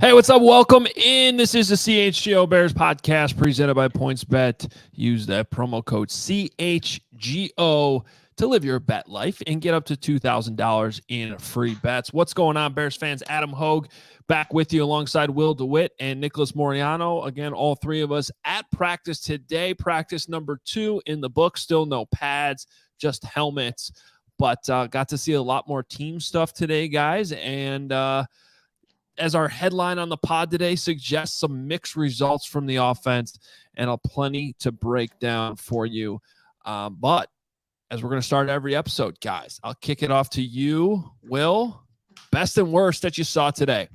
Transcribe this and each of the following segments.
Hey, what's up? Welcome in. This is the CHGO Bears Podcast presented by PointsBet. Use that promo code CHGO to live your bet life and get up to $2,000 in free bets. What's going on, Bears fans? Adam Hoge back with you alongside Will DeWitt and Nicholas Moreano. Again, all three of us at practice today. Practice number 2 in the book. Still no pads, just helmets. But got to see a lot more team stuff today, guys. And as our headline on the pod today suggests, some mixed results from the offense and a plenty to break down for you. But as we're going to start every episode, guys, I'll kick it off to you, Will. Best and worst that you saw today.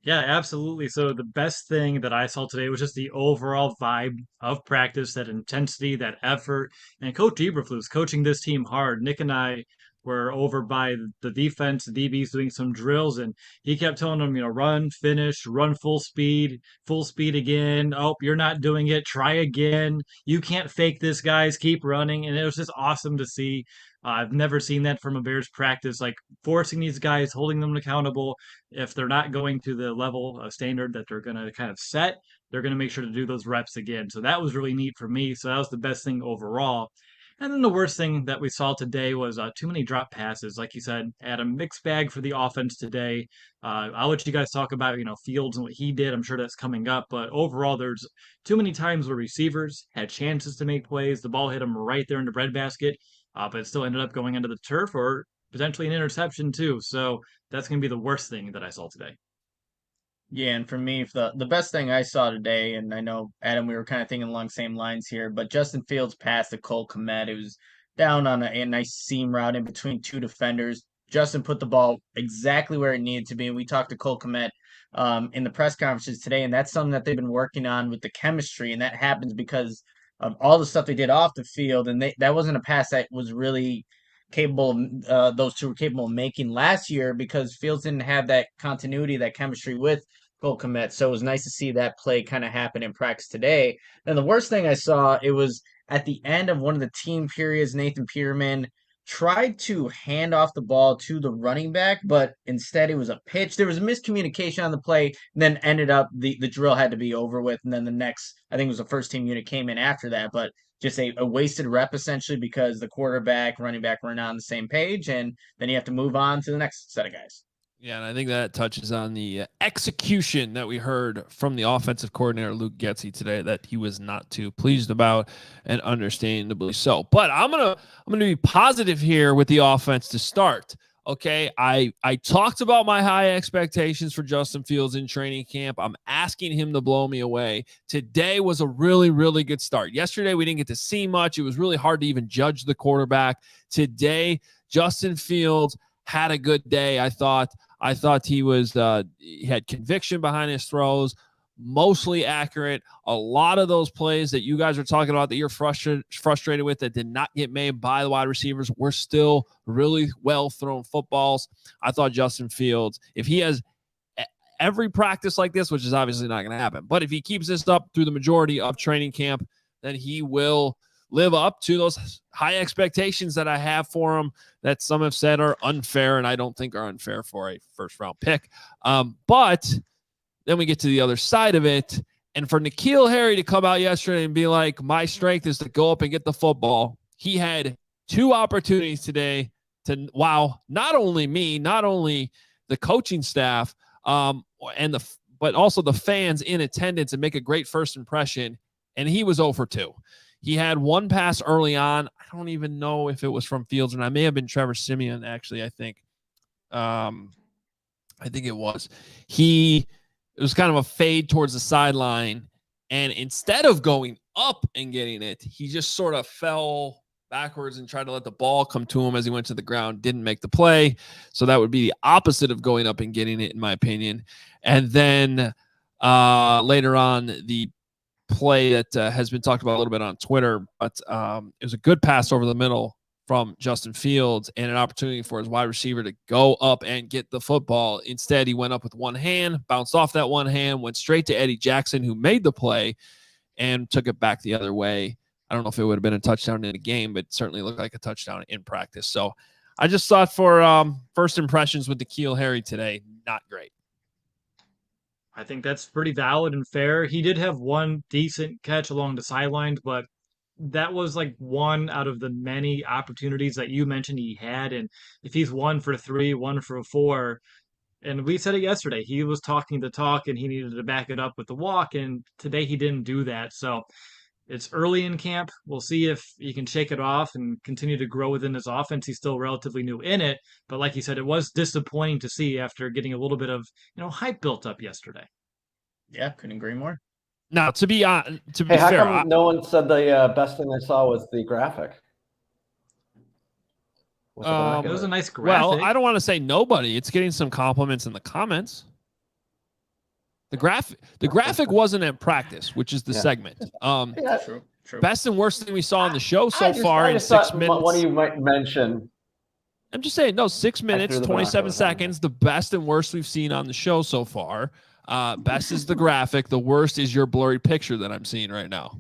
Yeah, absolutely. So the best thing that I saw today was just the overall vibe of practice, that intensity, that effort, and Coach Eberflus coaching this team hard. Nick and I were over by the defense, the DBs doing some drills, and he kept telling them, run, finish, run full speed again. Oh, you're not doing it. Try again. You can't fake this, guys. Keep running. And it was just awesome to see. I've never seen that from a Bears practice, like forcing these guys, holding them accountable. If they're not going to the level of standard that they're going to kind of set, they're going to make sure to do those reps again. So that was really neat for me. So that was the best thing overall. And then the worst thing that we saw today was too many drop passes. Like you said, Adam, mixed bag for the offense today. I'll let you guys talk about, Fields and what he did. I'm sure that's coming up. But overall, there's too many times where receivers had chances to make plays. The ball hit them right there in the breadbasket, but it still ended up going into the turf or potentially an interception too. So that's going to be the worst thing that I saw today. Yeah, and for me, the best thing I saw today, and I know Adam, we were kind of thinking along the same lines here, but Justin Fields passed to Cole Kmet. It was down on a nice seam route in between two defenders. Justin put the ball exactly where it needed to be. And we talked to Cole Kmet in the press conferences today, and that's something that they've been working on with the chemistry, and that happens because of all the stuff they did off the field. And that wasn't a pass that was really capable of those two were capable of making last year because Fields didn't have that continuity, that chemistry with Cole Kmet. So it was nice to see that play kind of happen in practice today. And the worst thing I saw, it was at the end of one of the team periods, Nathan Peterman tried to hand off the ball to the running back, but instead it was a pitch. There was a miscommunication on the play, and then ended up the drill had to be over with. And then the next, I think it was the first team unit came in after that, but just a wasted rep essentially because the quarterback, running back were not on the same page. And then you have to move on to the next set of guys. Yeah, and I think that touches on the execution that we heard from the offensive coordinator, Luke Getsy, today that he was not too pleased about, and understandably so. But I'm gonna be positive here with the offense to start. Okay, I talked about my high expectations for Justin Fields in training camp. I'm asking him to blow me away. Today was a really, really good start. Yesterday, we didn't get to see much. It was really hard to even judge the quarterback. Today, Justin Fields had a good day. I thought he was he had conviction behind his throws, mostly accurate. A lot of those plays that you guys are talking about that you're frustrated with that did not get made by the wide receivers were still really well thrown footballs. I thought Justin Fields, if he has every practice like this, which is obviously not going to happen, but if he keeps this up through the majority of training camp, then he will live up to those high expectations that I have for him that some have said are unfair, and I don't think are unfair for a first-round pick. But then we get to the other side of it, and for N'Keal Harry to come out yesterday and be like, my strength is to go up and get the football. He had 2 opportunities today to wow, not only me, not only the coaching staff, but also the fans in attendance and make a great first impression, and he was 0 for 2. He had 1 pass early on. I don't even know if it was from Fields, and I may have been Trevor Siemian, actually, I think. I think it was. It was kind of a fade towards the sideline, and instead of going up and getting it, he just sort of fell backwards and tried to let the ball come to him as he went to the ground, didn't make the play. So that would be the opposite of going up and getting it, in my opinion. And then later on, the play that has been talked about a little bit on Twitter, but it was a good pass over the middle from Justin Fields and an opportunity for his wide receiver to go up and get the football. Instead, he went up with one hand, bounced off that one hand, went straight to Eddie Jackson, who made the play, and took it back the other way. I don't know if it would have been a touchdown in the game, but it certainly looked like a touchdown in practice. So I just thought for first impressions with N'Keal Harry today, not great. I think that's pretty valid and fair. He did have one decent catch along the sidelines, but that was like one out of the many opportunities that you mentioned he had. And if he's 1 for 3, 1 for 4, and we said it yesterday, he was talking the talk and he needed to back it up with the walk. And today he didn't do that. So it's early in camp. We'll see if he can shake it off and continue to grow within his offense. He's still relatively new in it, but like you said, it was disappointing to see after getting a little bit of hype built up yesterday. Yeah, couldn't agree more. Now, to be How fair, come no one said the best thing I saw was the graphic? It was a nice graphic. Well, I don't want to say nobody. It's getting some compliments in the comments. The graphic wasn't at practice, which is the segment. True. Best and worst thing we saw on the show so far in 6 minutes. One of you might mention. I'm just saying, no, 6 minutes, 27 seconds. The best and worst we've seen on the show so far. Best is the graphic. The worst is your blurry picture that I'm seeing right now.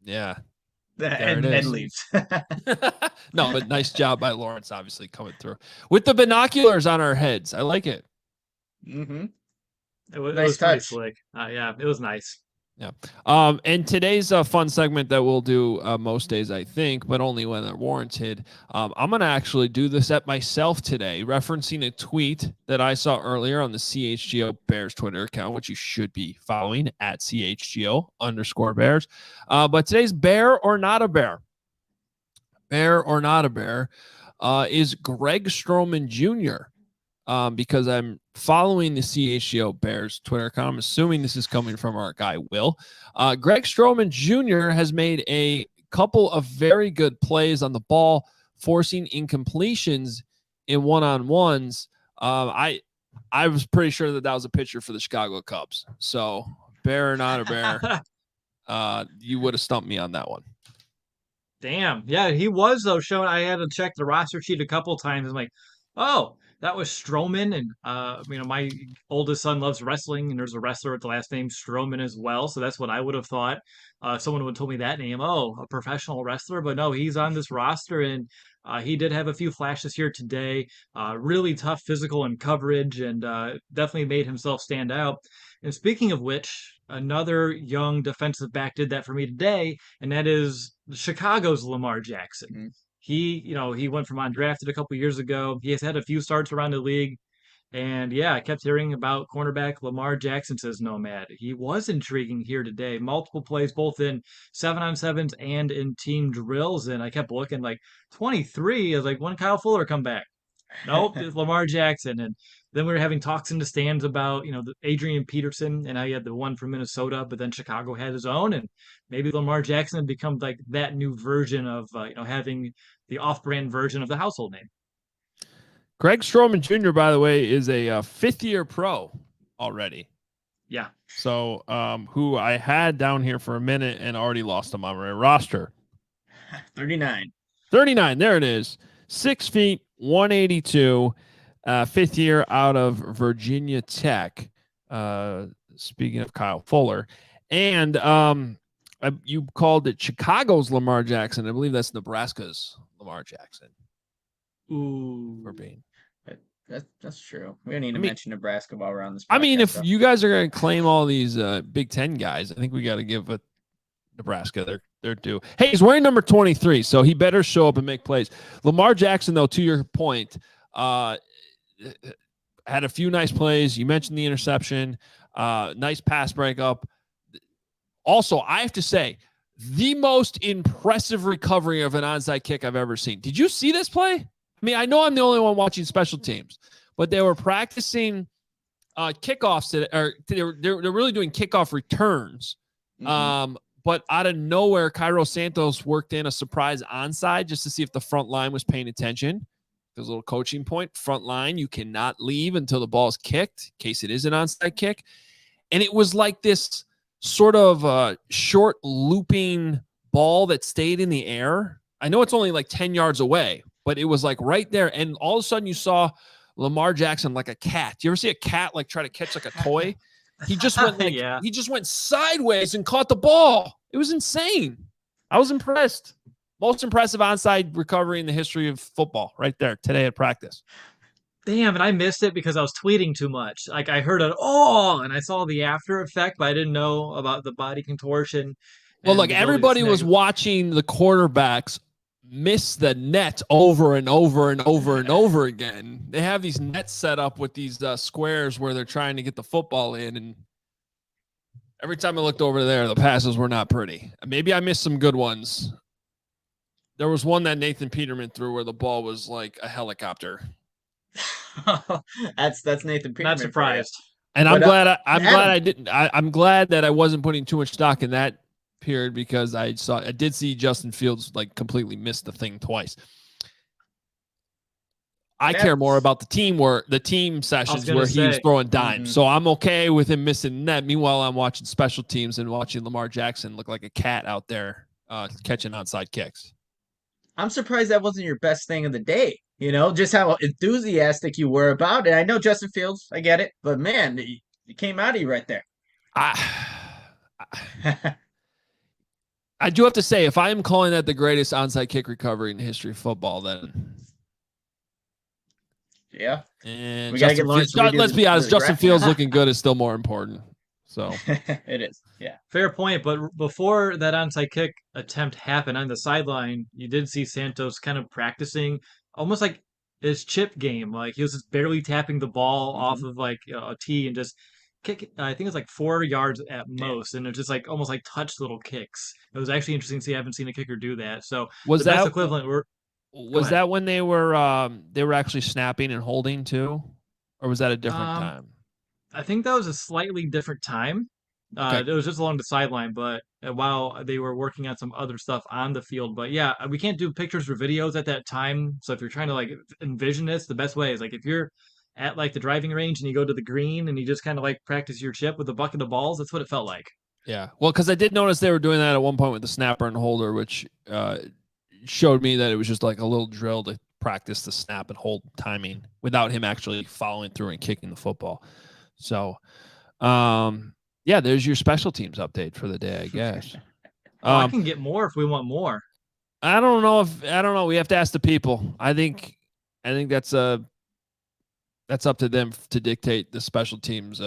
Yeah. And leaves. No, but nice job by Lawrence, obviously, coming through. With the binoculars on our heads. I like it. Mm-hmm. It was Nice pretty touch. slick. Yeah, it was nice. Yeah. And today's a fun segment that we'll do most days, I think, but only when they're warranted. I'm going to actually do this at myself today, referencing a tweet that I saw earlier on the CHGO Bears Twitter account, which you should be following at CHGO_Bears. But today's Bear or Not a Bear. Bear or Not a Bear is Greg Stroman Jr., because I'm following the CHGO Bears Twitter account. I'm assuming this is coming from our guy, Will. Greg Stroman Jr. has made a couple of very good plays on the ball, forcing incompletions in one-on-ones. I was pretty sure that was a pitcher for the Chicago Cubs. So, Bear or Not a Bear, you would have stumped me on that one. Damn. Yeah, he was, though, showing. I had to check the roster sheet a couple times. I'm like, oh, that was Stroman. And, my oldest son loves wrestling, and there's a wrestler with the last name Stroman as well. So that's what I would have thought. Someone would have told me that name. Oh, a professional wrestler. But no, he's on this roster, and he did have a few flashes here today. Really tough physical and coverage, and definitely made himself stand out. And speaking of which, another young defensive back did that for me today, and that is Chicago's Lamar Jackson. Mm-hmm. He went from undrafted a couple years ago. He has had a few starts around the league. And yeah, I kept hearing about cornerback Lamar Jackson says no, Matt. He was intriguing here today. Multiple plays, both in 7-on-7s and in team drills. And I kept looking like 23. I was like, when Kyle Fuller come back? Nope, it's Lamar Jackson. And then we were having talks in the stands about, the Adrian Peterson, and I had the one from Minnesota, but then Chicago had his own, and maybe Lamar Jackson had become like that new version of, having the off-brand version of the household name. Greg Stroman Jr., by the way, is a fifth-year pro already. Yeah. So, who I had down here for a minute and already lost him on my roster. 39. 39, there it is. 6 feet, 182, fifth year out of Virginia Tech. Speaking of Kyle Fuller. And you called it Chicago's Lamar Jackson. I believe that's Nebraska's Lamar Jackson. Ooh. For being. That's true. We don't need to mention Nebraska while we're on this podcast. I mean, if you guys are going to claim all these Big Ten guys, I think we got to give Nebraska their due. Hey, he's wearing number 23, so he better show up and make plays. Lamar Jackson, though, to your point, had a few nice plays. You mentioned the interception, nice pass breakup. Also, I have to say, the most impressive recovery of an onside kick I've ever seen. Did you see this play? I mean, I know I'm the only one watching special teams, but they were practicing kickoffs today, or they're really doing kickoff returns. Mm-hmm. But out of nowhere, Cairo Santos worked in a surprise onside just to see if the front line was paying attention. There's a little coaching point. Front line, you cannot leave until the ball is kicked, in case it is an onside kick. And it was like this sort of short looping ball that stayed in the air. I know it's only like 10 yards away, but it was like right there. And all of a sudden you saw Lamar Jackson like a cat. Do you ever see a cat like try to catch like a toy? He just went he just went sideways and caught the ball. It was insane. I was impressed. Most impressive onside recovery in the history of football right there today at practice. Damn, and I missed it because I was tweeting too much. Like I heard and I saw the after effect, but I didn't know about the body contortion. Well, And look, the ability to everybody was snag. watching the quarterbacks miss the net over and over and over and over again. They have these nets set up with these squares where they're trying to get the football in, and every time I looked over there, the passes were not pretty. Maybe I missed some good ones. There was one that Nathan Peterman threw where the ball was like a helicopter. That's Nathan Peterman. Not surprised. And But, I'm glad that I wasn't putting too much stock in that period because I did see Justin Fields like completely miss the thing twice. I care more about the team sessions where he was throwing dimes. So I'm okay with him missing that. Meanwhile, I'm watching special teams and watching Lamar Jackson look like a cat out there catching onside kicks. I'm surprised that wasn't your best thing of the day. You know, just how enthusiastic you were about it. I know Justin Fields, I get it, but man, it came out of you right there. I do have to say, if I am calling that the greatest onside kick recovery in the history of football, then yeah. And we gotta get Lawrence. Let's be honest, Justin Fields looking good is still more important. So it is. Yeah. Fair point. But before that onside kick attempt happened on the sideline, you did see Santos kind of practicing almost like his chip game. Like he was just barely tapping the ball off of like a tee and just kick. I think it's like 4 yards at most, and it's just like almost like touch little kicks. It was actually interesting to see. I haven't seen a kicker do that. So was the that best equivalent? Was that when they were actually snapping and holding too, or was that a different time? I think that was a slightly different time. Okay. It was just along the sideline, but while they were working on some other stuff on the field. But yeah, we can't do pictures or videos at that time. So if you're trying to like envision this, the best way is like if you're at like the driving range and you go to the green and you just kind of like practice your chip with a bucket of balls. That's what it felt like. Yeah. Well, because I did notice they were doing that at one point with the snapper and holder, which showed me that it was just like a little drill to practice the snap and hold timing without him actually following through and kicking the football. So, yeah, there's your special teams update for the day, I guess. I can get more if we want more. I don't know. We have to ask the people. I think that's up to them to dictate the special teams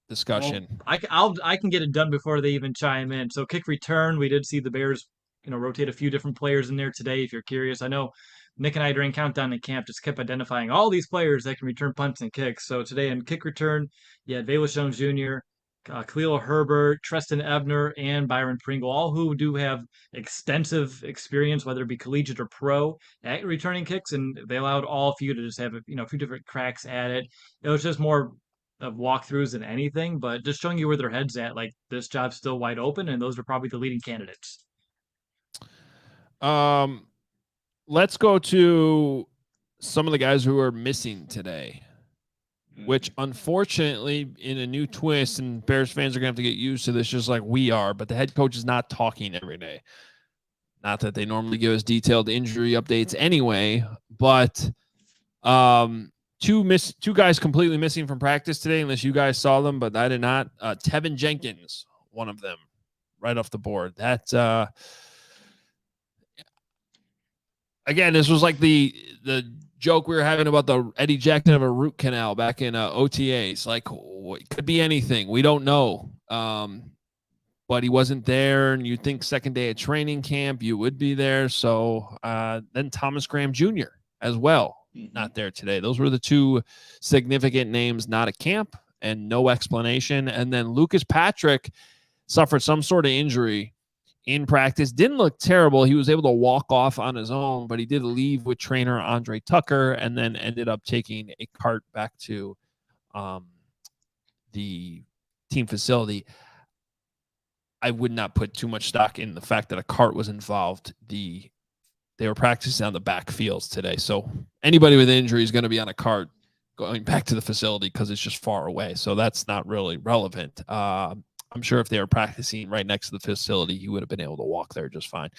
discussion. Well, I can get it done before they even chime in. So kick return, we did see the Bears, rotate a few different players in there today. If you're curious, I know Nick and I during countdown in camp just kept identifying all these players that can return punts and kicks. So today in kick return, you had Velus Jones Jr., Khalil Herbert, Treston Ebner, and Byron Pringle, all who do have extensive experience, whether it be collegiate or pro, at returning kicks, and they allowed all of you to just have a few different cracks at it. It was just more of walkthroughs than anything, but just showing you where their head's at. Like this job's still wide open, and those are probably the leading candidates. Let's go to some of the guys who are missing today, which unfortunately in a new twist, and Bears fans are going to have to get used to this just like we are, but the head coach is not talking every day. Not that they normally give us detailed injury updates anyway, but two guys completely missing from practice today, unless you guys saw them, but I did not. Tevin Jenkins, one of them, right off the board. That again, this was like the joke we were having about the Eddie Jackson of a root canal back in OTAs. Like, it could be anything. We don't know. But he wasn't there, and you'd think second day of training camp, you would be there. So then Thomas Graham Jr. as well, not there today. Those were the two significant names not at camp and no explanation. And then Lucas Patrick suffered some sort of injury in practice. Didn't look terrible. He was able to walk off on his own, but he did leave with trainer Andre Tucker and then ended up taking a cart back to the team facility. I would not put too much stock in the fact that a cart was involved. They were practicing on the back fields today. So anybody with injury is going to be on a cart going back to the facility because it's just far away. So that's not really relevant. I'm sure if they were practicing right next to the facility, he would have been able to walk there just fine.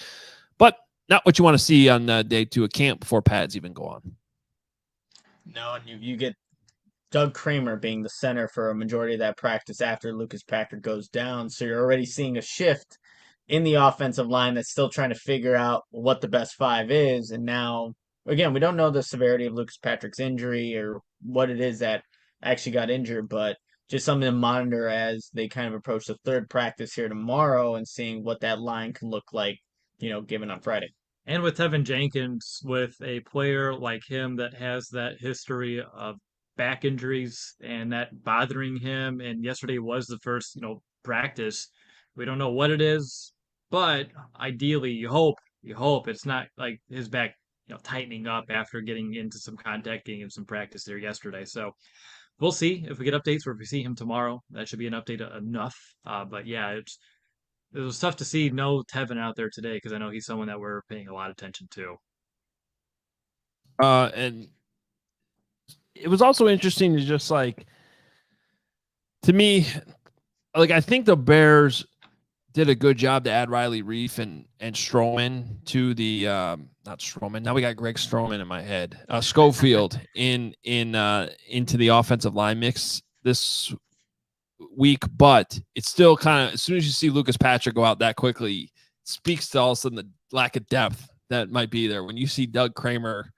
But not what you want to see on day 2 of camp before pads even go on. No, and you get Doug Kramer being the center for a majority of that practice after Lucas Patrick goes down. So you're already seeing a shift in the offensive line that's still trying to figure out what the best 5 is. And now again, we don't know the severity of Lucas Patrick's injury or what it is that actually got injured, but just something to monitor as they kind of approach the third practice here tomorrow and seeing what that line can look like, given on Friday. And with Tevin Jenkins, with a player like him that has that history of back injuries and that bothering him, and yesterday was the first, practice. We don't know what it is, but ideally, you hope it's not like his back, tightening up after getting into some contact, getting in some practice there yesterday. So we'll see if we get updates or if we see him tomorrow. That should be an update enough. But yeah, it was tough to see no Tevin out there today because I know he's someone that we're paying a lot of attention to. And it was also interesting to just to me, I think the Bears did a good job to add Riley Reef and Stroman to the not Stroman. Now we got Greg Stroman in my head. Schofield into the offensive line mix this week, but it's still kind of, as soon as you see Lucas Patrick go out that quickly, it speaks to all of a sudden the lack of depth that might be there when you see Doug Kramer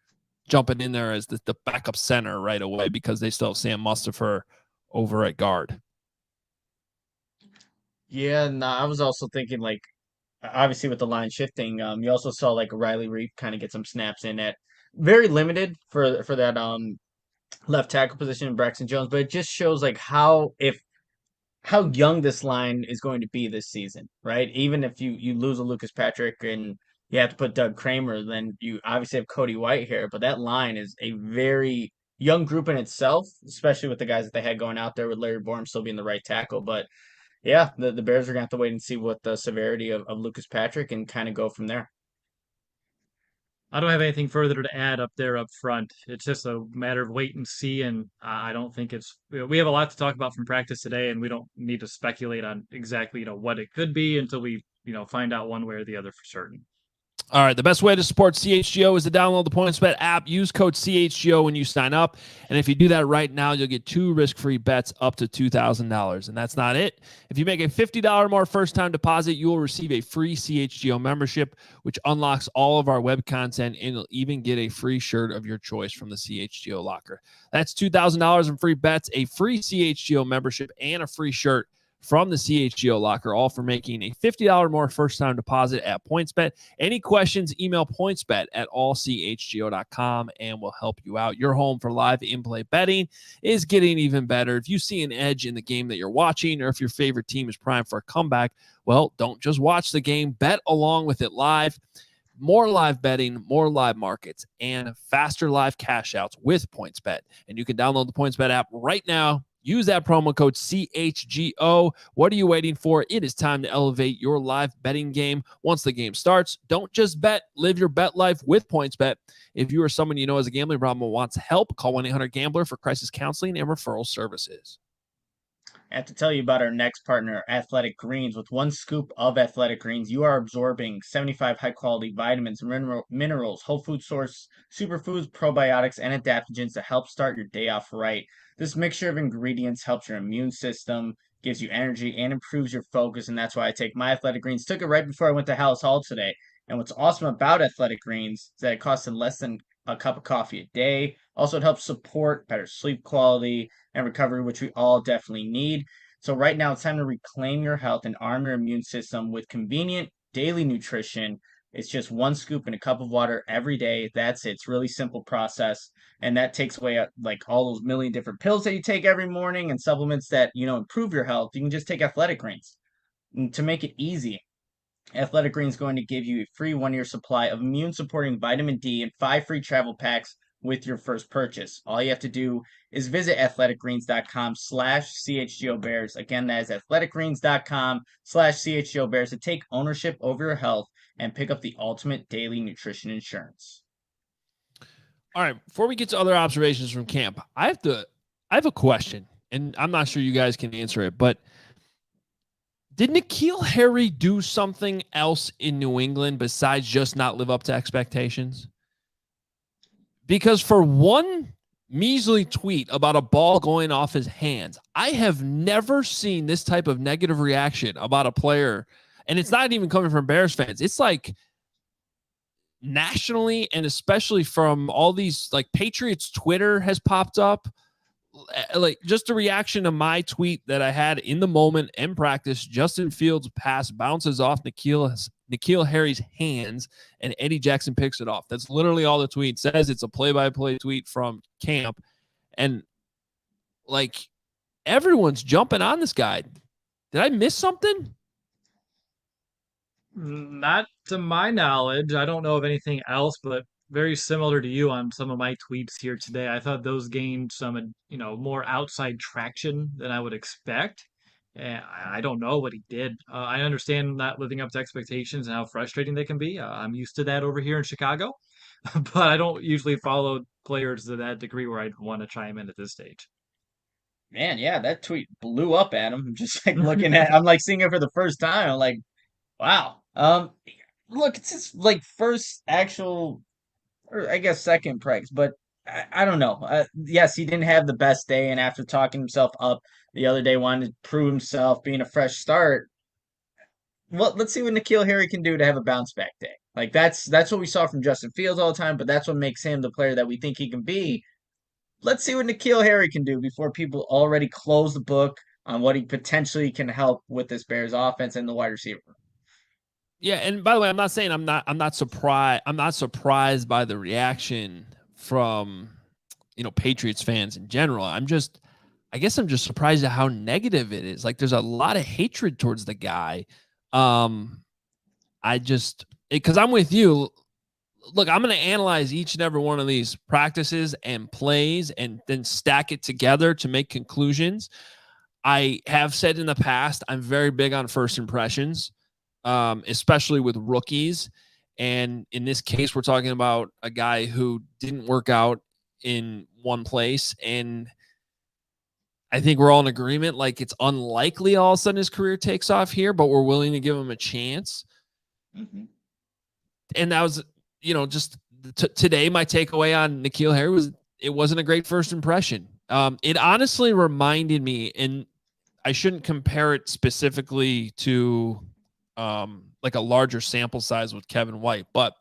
jumping in there as the backup center right away because they still have Sam Mustipher over at guard. Yeah, and I was also thinking obviously with the line shifting, you also saw Riley Reef kind of get some snaps in at very limited for that left tackle position in Braxton Jones, but it just shows how young this line is going to be this season, right? Even if you lose a Lucas Patrick and you have to put Doug Kramer, then you obviously have Cody White here, but that line is a very young group in itself, especially with the guys that they had going out there with Larry Borum still being the right tackle. But yeah, the Bears are going to have to wait and see what the severity of Lucas Patrick and kind of go from there. I don't have anything further to add up there up front. It's just a matter of wait and see, and I don't think we have a lot to talk about from practice today, and we don't need to speculate on exactly what it could be until we find out one way or the other for certain. All right, the best way to support CHGO is to download the PointsBet app. Use code CHGO when you sign up. And if you do that right now, you'll get 2 risk-free bets up to $2,000. And that's not it. If you make a $50 or more first-time deposit, you will receive a free CHGO membership, which unlocks all of our web content, and you'll even get a free shirt of your choice from the CHGO locker. That's $2,000 in free bets, a free CHGO membership, and a free shirt from the CHGO locker, all for making a $50 or more first-time deposit at PointsBet. Any questions, email pointsbet@allchgo.com, and we'll help you out. Your home for live in-play betting is getting even better. If you see an edge in the game that you're watching, or if your favorite team is primed for a comeback, well, don't just watch the game. Bet along with it live. More live betting, more live markets, and faster live cash outs with PointsBet. And you can download the PointsBet app right now. Use that promo code CHGO. What are you waiting for? It is time to elevate your live betting game. Once the game starts, don't just bet. Live your bet life with PointsBet. If you or someone you know has a gambling problem or wants help, call 1-800-GAMBLER for crisis counseling and referral services. I have to tell you about our next partner, Athletic Greens. With 1 scoop of Athletic Greens, you are absorbing 75 high-quality vitamins, minerals, whole food source, superfoods, probiotics, and adaptogens to help start your day off right. This mixture of ingredients helps your immune system, gives you energy, and improves your focus, and that's why I take my Athletic Greens. Took it right before I went to Halas Hall today. And what's awesome about Athletic Greens is that it costs less than a cup of coffee a day. Also, it helps support better sleep quality and recovery, which we all definitely need. So right now, it's time to reclaim your health and arm your immune system with convenient daily nutrition. It's just 1 scoop in a cup of water every day. That's it. It's a really simple process. And that takes away all those million different pills that you take every morning and supplements that, improve your health. You can just take Athletic Greens. And to make it easy, Athletic Greens is going to give you a free 1-year supply of immune-supporting vitamin D and 5 free travel packs with your first purchase. All you have to do is visit athleticgreens.com/CHGO Bears. Again, that is athleticgreens.com/CHGO Bears to take ownership over your health and pick up the ultimate daily nutrition insurance. All right, before we get to other observations from camp, I have a question, and I'm not sure you guys can answer it, but did N'Keal Harry do something else in New England besides just not live up to expectations? Because for one measly tweet about a ball going off his hands, I have never seen this type of negative reaction about a player. And it's not even coming from Bears fans. It's like nationally and especially from all these like Patriots Twitter has popped up. Like just a reaction to my tweet that I had in the moment in practice. Justin Fields' pass bounces off N'Keal Harry's hands and Eddie Jackson picks it off. That's literally all the tweet says. It's a play-by-play tweet from camp. And like everyone's jumping on this guy. Did I miss something? Not to my knowledge. I don't know of anything else, but very similar to you on some of my tweets here today. I thought those gained some, more outside traction than I would expect. And I don't know what he did. I understand not living up to expectations and how frustrating they can be. I'm used to that over here in Chicago, but I don't usually follow players to that degree where I'd want to chime in at this stage. Man, yeah, that tweet blew up at him. Just like looking at, I'm like seeing it for the first time. I'm like, wow. Look, it's his like first actual, or I guess second practice, but I don't know. Yes, he didn't have the best day, and after talking himself up the other day, wanted to prove himself, being a fresh start. Well, let's see what N'Keal Harry can do to have a bounce back day. Like that's what we saw from Justin Fields all the time, but that's what makes him the player that we think he can be. Let's see what N'Keal Harry can do before people already close the book on what he potentially can help with this Bears offense and the wide receiver. Yeah, and by the way, I'm not saying I'm not surprised. I'm not surprised by the reaction from Patriots fans in general. I guess I'm just surprised at how negative it is. Like there's a lot of hatred towards the guy. Because I'm with you. Look, I'm going to analyze each and every one of these practices and plays and then stack it together to make conclusions. I have said in the past, I'm very big on first impressions, especially with rookies. And in this case, we're talking about a guy who didn't work out in one place. And I think we're all in agreement. Like it's unlikely all of a sudden his career takes off here, but we're willing to give him a chance. Mm-hmm. And that was, just today, my takeaway on N'Keal Harry was it wasn't a great first impression. It honestly reminded me, and I shouldn't compare it specifically to like a larger sample size with Kevin White, but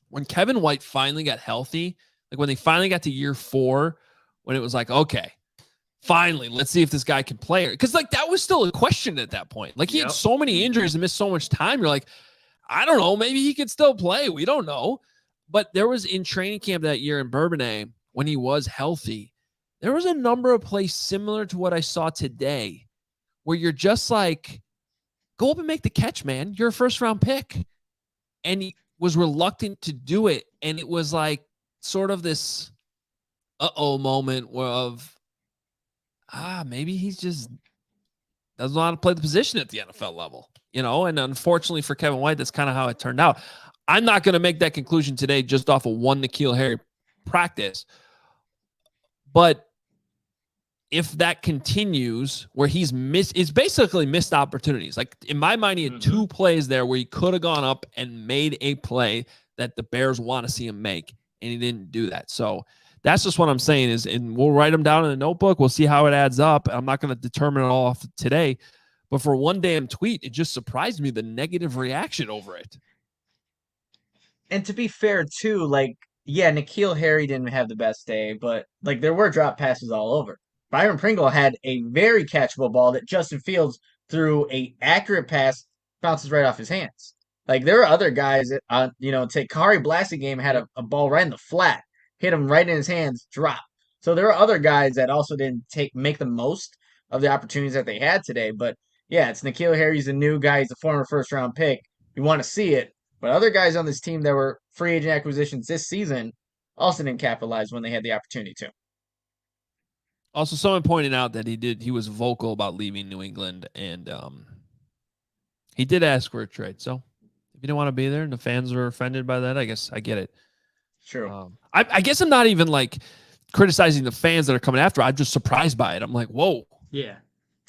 when Kevin White finally got healthy, like when they finally got to year 4, when it was like, okay, finally, let's see if this guy can play. Because like that was still a question at that point. Like he had so many injuries and missed so much time. You're like, I don't know, maybe he could still play. We don't know. But there was in training camp that year in Bourbonnais, when he was healthy, there was a number of plays similar to what I saw today where you're just like, go up and make the catch, man. You're a first-round pick. And he was reluctant to do it. And it was like sort of this uh-oh moment of, maybe he's just doesn't know how to play the position at the NFL level. And unfortunately for Kevin White, that's kind of how it turned out. I'm not going to make that conclusion today just off of one N'Keal Harry practice. But if that continues where it's basically missed opportunities. Like in my mind, he had 2 plays there where he could have gone up and made a play that the Bears want to see him make, and he didn't do that. So that's just what I'm saying is, and we'll write them down in a notebook. We'll see how it adds up. I'm not going to determine it all off today. But for one damn tweet, it just surprised me, the negative reaction over it. And to be fair, too, like, yeah, N'Keal Harry didn't have the best day, but, like, there were drop passes all over. Byron Pringle had a very catchable ball that Justin Fields threw a accurate pass, bounces right off his hands. Like, there are other guys that, Kari Blasingame had a ball right in the flat, hit him right in his hands, drop. So there are other guys that also didn't make the most of the opportunities that they had today, but yeah, it's N'Keal Harry's a new guy. He's a former first-round pick. You want to see it. But other guys on this team that were free agent acquisitions this season also didn't capitalize when they had the opportunity to. Also, someone pointed out that he was vocal about leaving New England, and he did ask for a trade. So if you don't want to be there and the fans are offended by that, I guess I get it. True. I guess I'm not even like criticizing the fans that are coming after. I'm just surprised by it. I'm like, whoa. Yeah.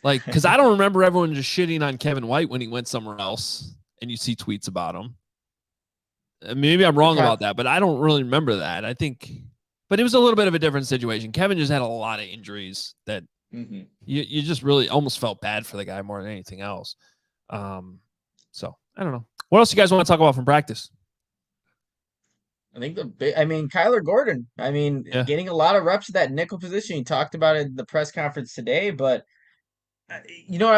Like, because I don't remember everyone just shitting on Kevin White when he went somewhere else, and you see tweets about him. Maybe I'm wrong about that, but I don't really remember that. I think, but it was a little bit of a different situation. Kevin just had a lot of injuries that you just really almost felt bad for the guy more than anything else. So I don't know. What else you guys want to talk about from practice? I think Kyler Gordon. Yeah. Getting a lot of reps at that nickel position. You talked about it in the press conference today, but I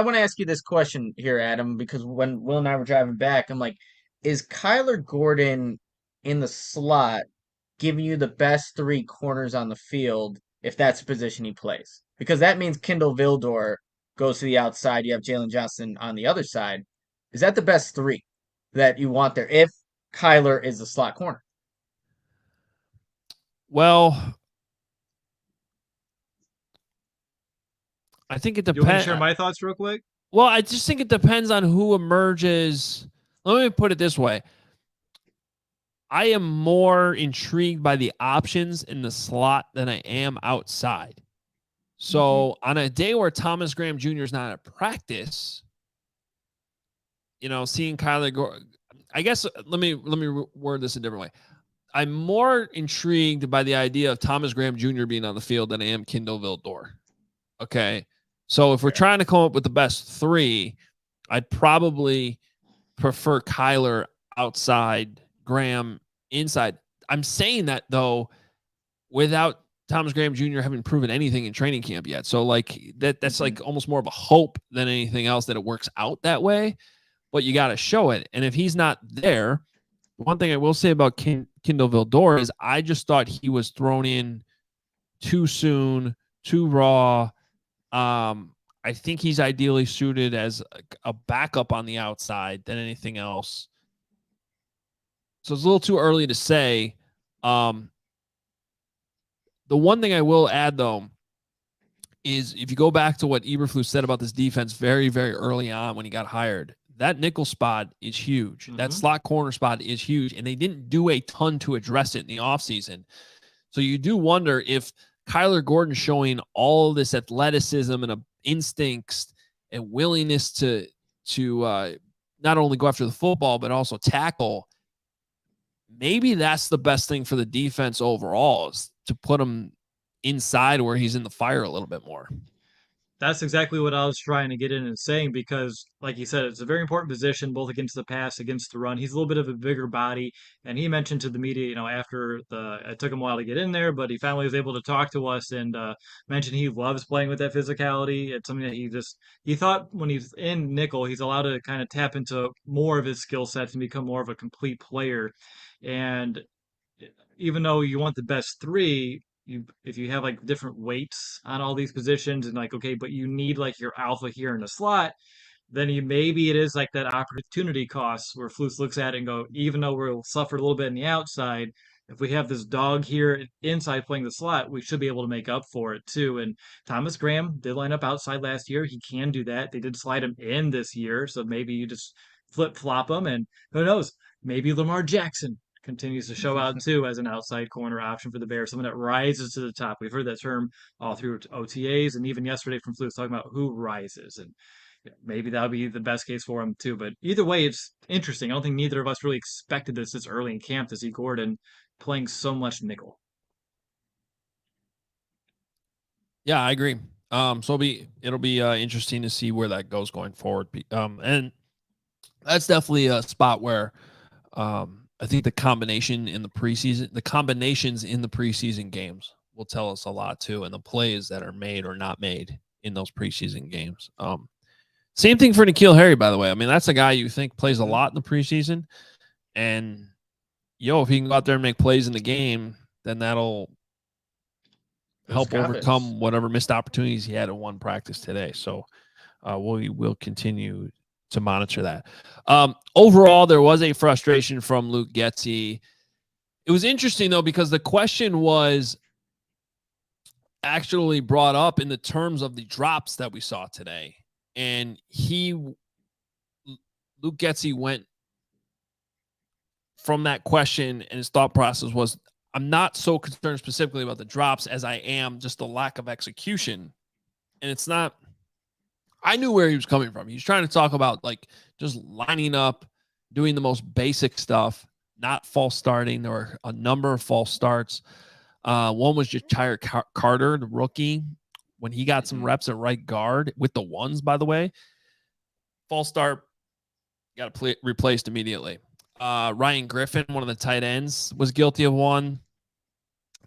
want to ask you this question here, Adam, because when Will and I were driving back, I'm like, is Kyler Gordon in the slot giving you the best three corners on the field if that's the position he plays? Because that means Kindle Vildor goes to the outside. You have Jalen Johnson on the other side. Is that the best three that you want there if Kyler is the slot corner? Well, I think it You want me to depends. share my thoughts real quick? Well, I just think it depends on who emerges. Let me put it this way. I am more intrigued by the options in the slot than I am outside. So on a day where Thomas Graham Jr. is not at practice, seeing Kyler Gordon, I guess let me word this a different way. I'm more intrigued by the idea of Thomas Graham Jr. being on the field than I am Kindle Vildor. Okay. So if we're trying to come up with the best three, I'd probably prefer Kyler outside, Graham inside. I'm saying that, though, without Thomas Graham Jr. having proven anything in training camp yet. So, that's like almost more of a hope than anything else that it works out that way. But you got to show it. And if he's not there, one thing I will say about Kindle Vildor is I just thought he was thrown in too soon, too raw. I think he's ideally suited as a backup on the outside than anything else. So it's a little too early to say. The one thing I will add, though, is if you go back to what Eberflus said about this defense very, very early on when he got hired, that nickel spot is huge. Mm-hmm. That slot corner spot is huge, and they didn't do a ton to address it in the offseason. So you do wonder if Kyler Gordon showing all this athleticism and instincts and willingness to not only go after the football, but also tackle, maybe that's the best thing for the defense overall, is to put him inside where he's in the fire a little bit more. That's exactly what I was trying to get in and saying, because, like you said, it's a very important position, both against the pass, against the run. He's a little bit of a bigger body, and he mentioned to the media, after it took him a while to get in there, but he finally was able to talk to us and mentioned he loves playing with that physicality. It's something that he thought when he's in nickel, he's allowed to kind of tap into more of his skill sets and become more of a complete player. And even though you want the best three, if you have like different weights on all these positions and but you need like your alpha here in the slot, then maybe it is like that opportunity cost where Flus looks at it and go, even though we'll suffer a little bit in the outside, if we have this dog here inside playing the slot, we should be able to make up for it too. And Thomas Graham did line up outside last year. He can do that. They did slide him in this year, so maybe you just flip-flop him, and who knows, maybe Lamar Jackson continues to show out too as an outside corner option for the Bears, someone that rises to the top. We've heard that term all through OTAs, and even yesterday from Flus talking about who rises, and maybe that'll be the best case for him too. But either way, it's interesting. I don't think neither of us really expected this early in camp to see Gordon playing so much nickel. Yeah, I agree. So it'll be interesting to see where that goes going forward. And that's definitely a spot where I think the combinations in the preseason games will tell us a lot too, and the plays that are made or not made in those preseason games. Same thing for N'Keal Harry, by the way. I mean, that's a guy you think plays a lot in the preseason, and if he can go out there and make plays in the game, then that'll help overcome whatever missed opportunities he had in one practice today. So we will continue to monitor that. Overall, there was a frustration from Luke Getsy. It was interesting, though, because the question was actually brought up in the terms of the drops that we saw today. And Luke Getsy went from that question, and his thought process was, I'm not so concerned specifically about the drops as I am just the lack of execution. And it's not, I knew where he was coming from. He's trying to talk about just lining up, doing the most basic stuff, not false starting. There were a number of false starts. One was just Tyler Carter, the rookie, when he got some reps at right guard with the ones, by the way. False start, got replaced immediately. Ryan Griffin, one of the tight ends, was guilty of one.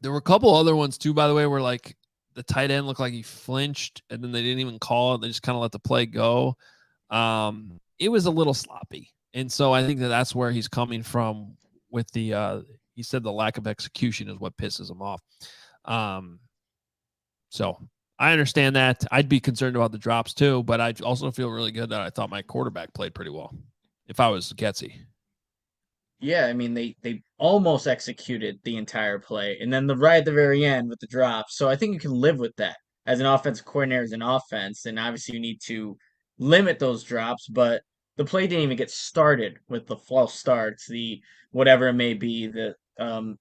There were a couple other ones too, by the way, where like the tight end looked like he flinched and then they didn't even call it. They just kind of let the play go. It was a little sloppy. And so I think that's where he's coming from with he said the lack of execution is what pisses him off. So I understand that. I'd be concerned about the drops too, but I also feel really good that I thought my quarterback played pretty well if I was Getsy. Yeah, I mean they almost executed the entire play, and then right at the very end with the drop. So I think you can live with that as an offensive coordinator, as an offense, and obviously you need to limit those drops. But the play didn't even get started with the false starts, the whatever it may be, the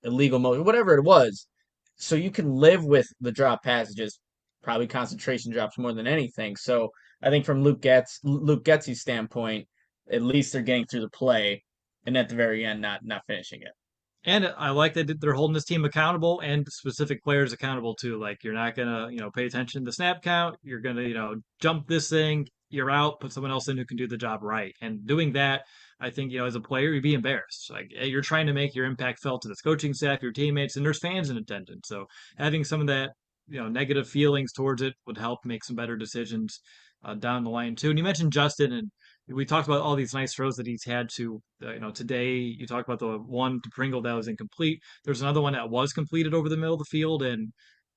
illegal motion, whatever it was. So you can live with the drop passages, probably concentration drops more than anything. So I think from Luke Getsy's standpoint, at least they're getting through the play and at the very end not finishing it. And I like that they're holding this team accountable and specific players accountable too. Like you're not gonna, pay attention to the snap count. You're gonna, jump this thing. You're out. Put someone else in who can do the job right. And doing that, I think, as a player, you'd be embarrassed. Like you're trying to make your impact felt to this coaching staff, your teammates, and there's fans in attendance. So having some of that, negative feelings towards it would help make some better decisions down the line too. And you mentioned Justin, and we talked about all these nice throws that he's had to, today you talked about the one to Pringle that was incomplete. There's another one that was completed over the middle of the field. And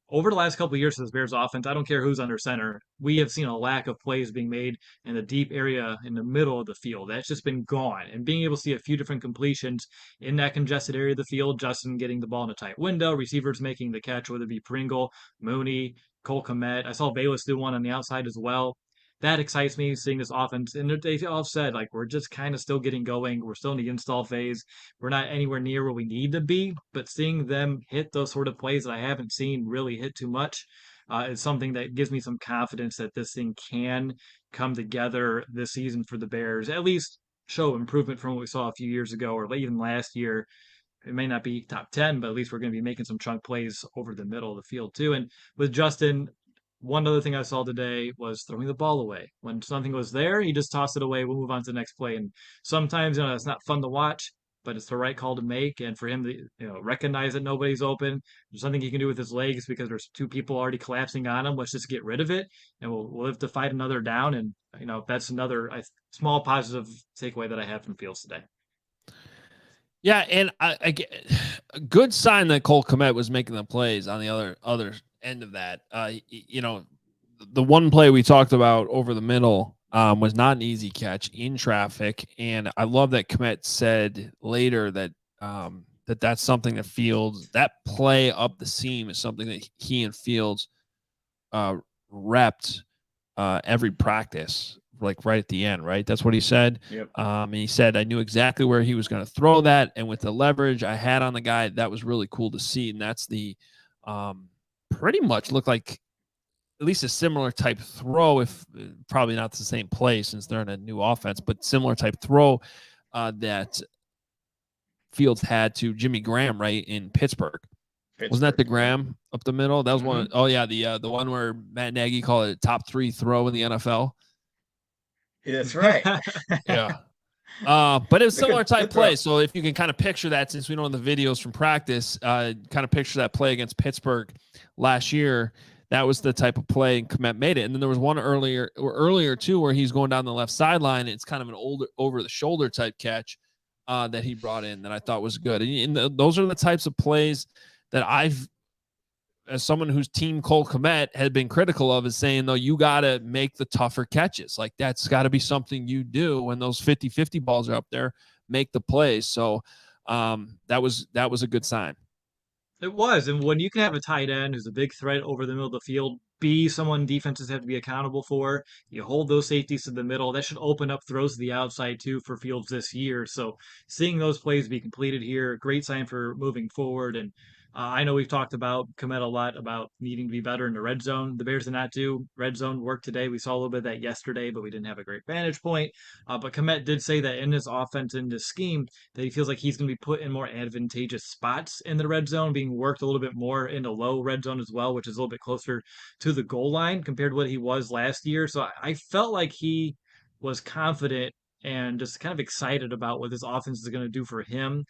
over the last couple of years for this Bears offense, I don't care who's under center, we have seen a lack of plays being made in the deep area in the middle of the field. That's just been gone. And being able to see a few different completions in that congested area of the field, Justin getting the ball in a tight window, receivers making the catch, whether it be Pringle, Mooney, Cole Kmet. I saw Bayless do one on the outside as well. That excites me, seeing this offense. And they all said, like, we're just kind of still getting going. We're still in the install phase. We're not anywhere near where we need to be. But seeing them hit those sort of plays that I haven't seen really hit too much is something that gives me some confidence that this thing can come together this season for the Bears. At least show improvement from what we saw a few years ago or even last year. It may not be top 10, but at least we're going to be making some chunk plays over the middle of the field too. And with Justin, one other thing I saw today was throwing the ball away. When something was there, he just tossed it away. We'll move on to the next play. And sometimes, it's not fun to watch, but it's the right call to make. And for him to, recognize that nobody's open, there's something he can do with his legs because there's two people already collapsing on him. Let's just get rid of it, and we'll have to fight another down. And that's another small positive takeaway that I have from Fields today. Yeah, and I get a good sign that Cole Kmet was making the plays on the other end of that. The one play we talked about over the middle was not an easy catch in traffic, and I love that Kmet said later that that's something that Fields, that play up the seam is something that he and Fields repped every practice. Like right at the end, right? That's what he said. Yep. And he said, I knew exactly where he was going to throw that. And with the leverage I had on the guy, that was really cool to see. And that's the pretty much looked like at least a similar type throw, if probably not the same play since they're in a new offense, but similar type throw that Fields had to Jimmy Graham, right, in Pittsburgh. Wasn't that the Graham up the middle? That was one. Oh, yeah, the one where Matt Nagy called it a top 3 throw in the NFL. That's right. Yeah. But it was similar type play. So if you can kind of picture that, since we don't have the videos from practice, kind of picture that play against Pittsburgh last year. That was the type of play, and Kmet made it. And then there was one earlier too, where he's going down the left sideline. It's kind of an older over the shoulder type catch that he brought in that I thought was good. And those are the types of plays that I've, as someone whose team Cole Kmet had been critical of, is saying, though, you got to make the tougher catches. Like that's got to be something you do when those 50-50 balls are up there, make the plays. So that was a good sign. It was. And when you can have a tight end who's a big threat over the middle of the field, be someone defenses have to be accountable for, you hold those safeties to the middle, that should open up throws to the outside too for Fields this year. So seeing those plays be completed here, great sign for moving forward. And I know we've talked about Kmet a lot about needing to be better in the red zone. The Bears did not do red zone work today. We saw a little bit of that yesterday, but we didn't have a great vantage point. But Kmet did say that in this offense, in this scheme, that he feels like he's going to be put in more advantageous spots in the red zone, being worked a little bit more into low red zone as well, which is a little bit closer to the goal line compared to what he was last year. So I felt like he was confident and just kind of excited about what this offense is going to do for him,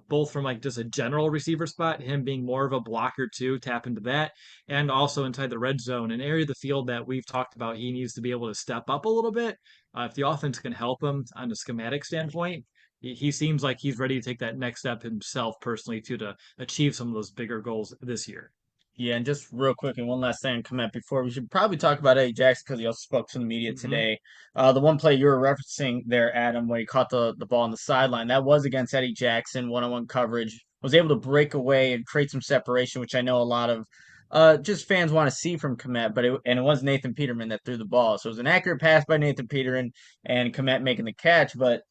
both from like just a general receiver spot, him being more of a blocker too, tap into that, and also inside the red zone, an area of the field that we've talked about he needs to be able to step up a little bit. If the offense can help him on a schematic standpoint, he seems like he's ready to take that next step himself personally to achieve some of those bigger goals this year. Yeah, and just real quick, and one last thing on comment before we should probably talk about Eddie Jackson because he also spoke to the media today. The one play you were referencing there, Adam, where he caught the ball on the sideline, that was against Eddie Jackson, one-on-one coverage, was able to break away and create some separation, which I know a lot of just fans want to see from Komet, but it was Nathan Peterman that threw the ball. So it was an accurate pass by Nathan Peterman and Komet making the catch, but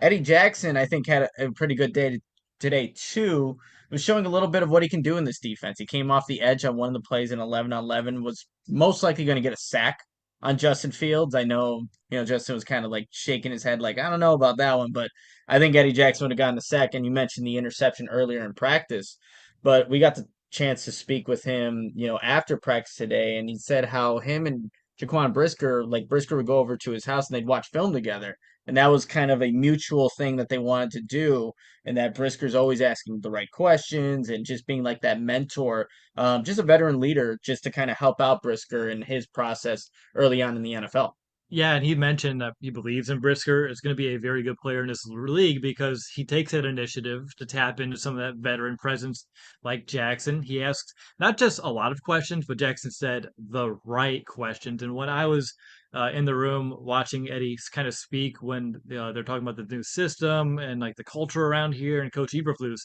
Eddie Jackson, I think, had a pretty good day today, too. Was showing a little bit of what he can do in this defense. He came off the edge on one of the plays in 11 on 11, was most likely going to get a sack on Justin Fields. I know, Justin was kind of like shaking his head, like, I don't know about that one, but I think Eddie Jackson would have gotten the sack. And you mentioned the interception earlier in practice, but we got the chance to speak with him, after practice today, and he said how him and Jaquan Brisker, like Brisker would go over to his house and they'd watch film together. And that was kind of a mutual thing that they wanted to do. And that Brisker's always asking the right questions and just being like that mentor, just a veteran leader, just to kind of help out Brisker in his process early on in the NFL. Yeah, and he mentioned that he believes in Brisker is going to be a very good player in this league because he takes that initiative to tap into some of that veteran presence like Jackson. He asked not just a lot of questions, but Jackson said the right questions. And when I was in the room watching Eddie kind of speak when they're talking about the new system and like the culture around here and Coach Eberflus,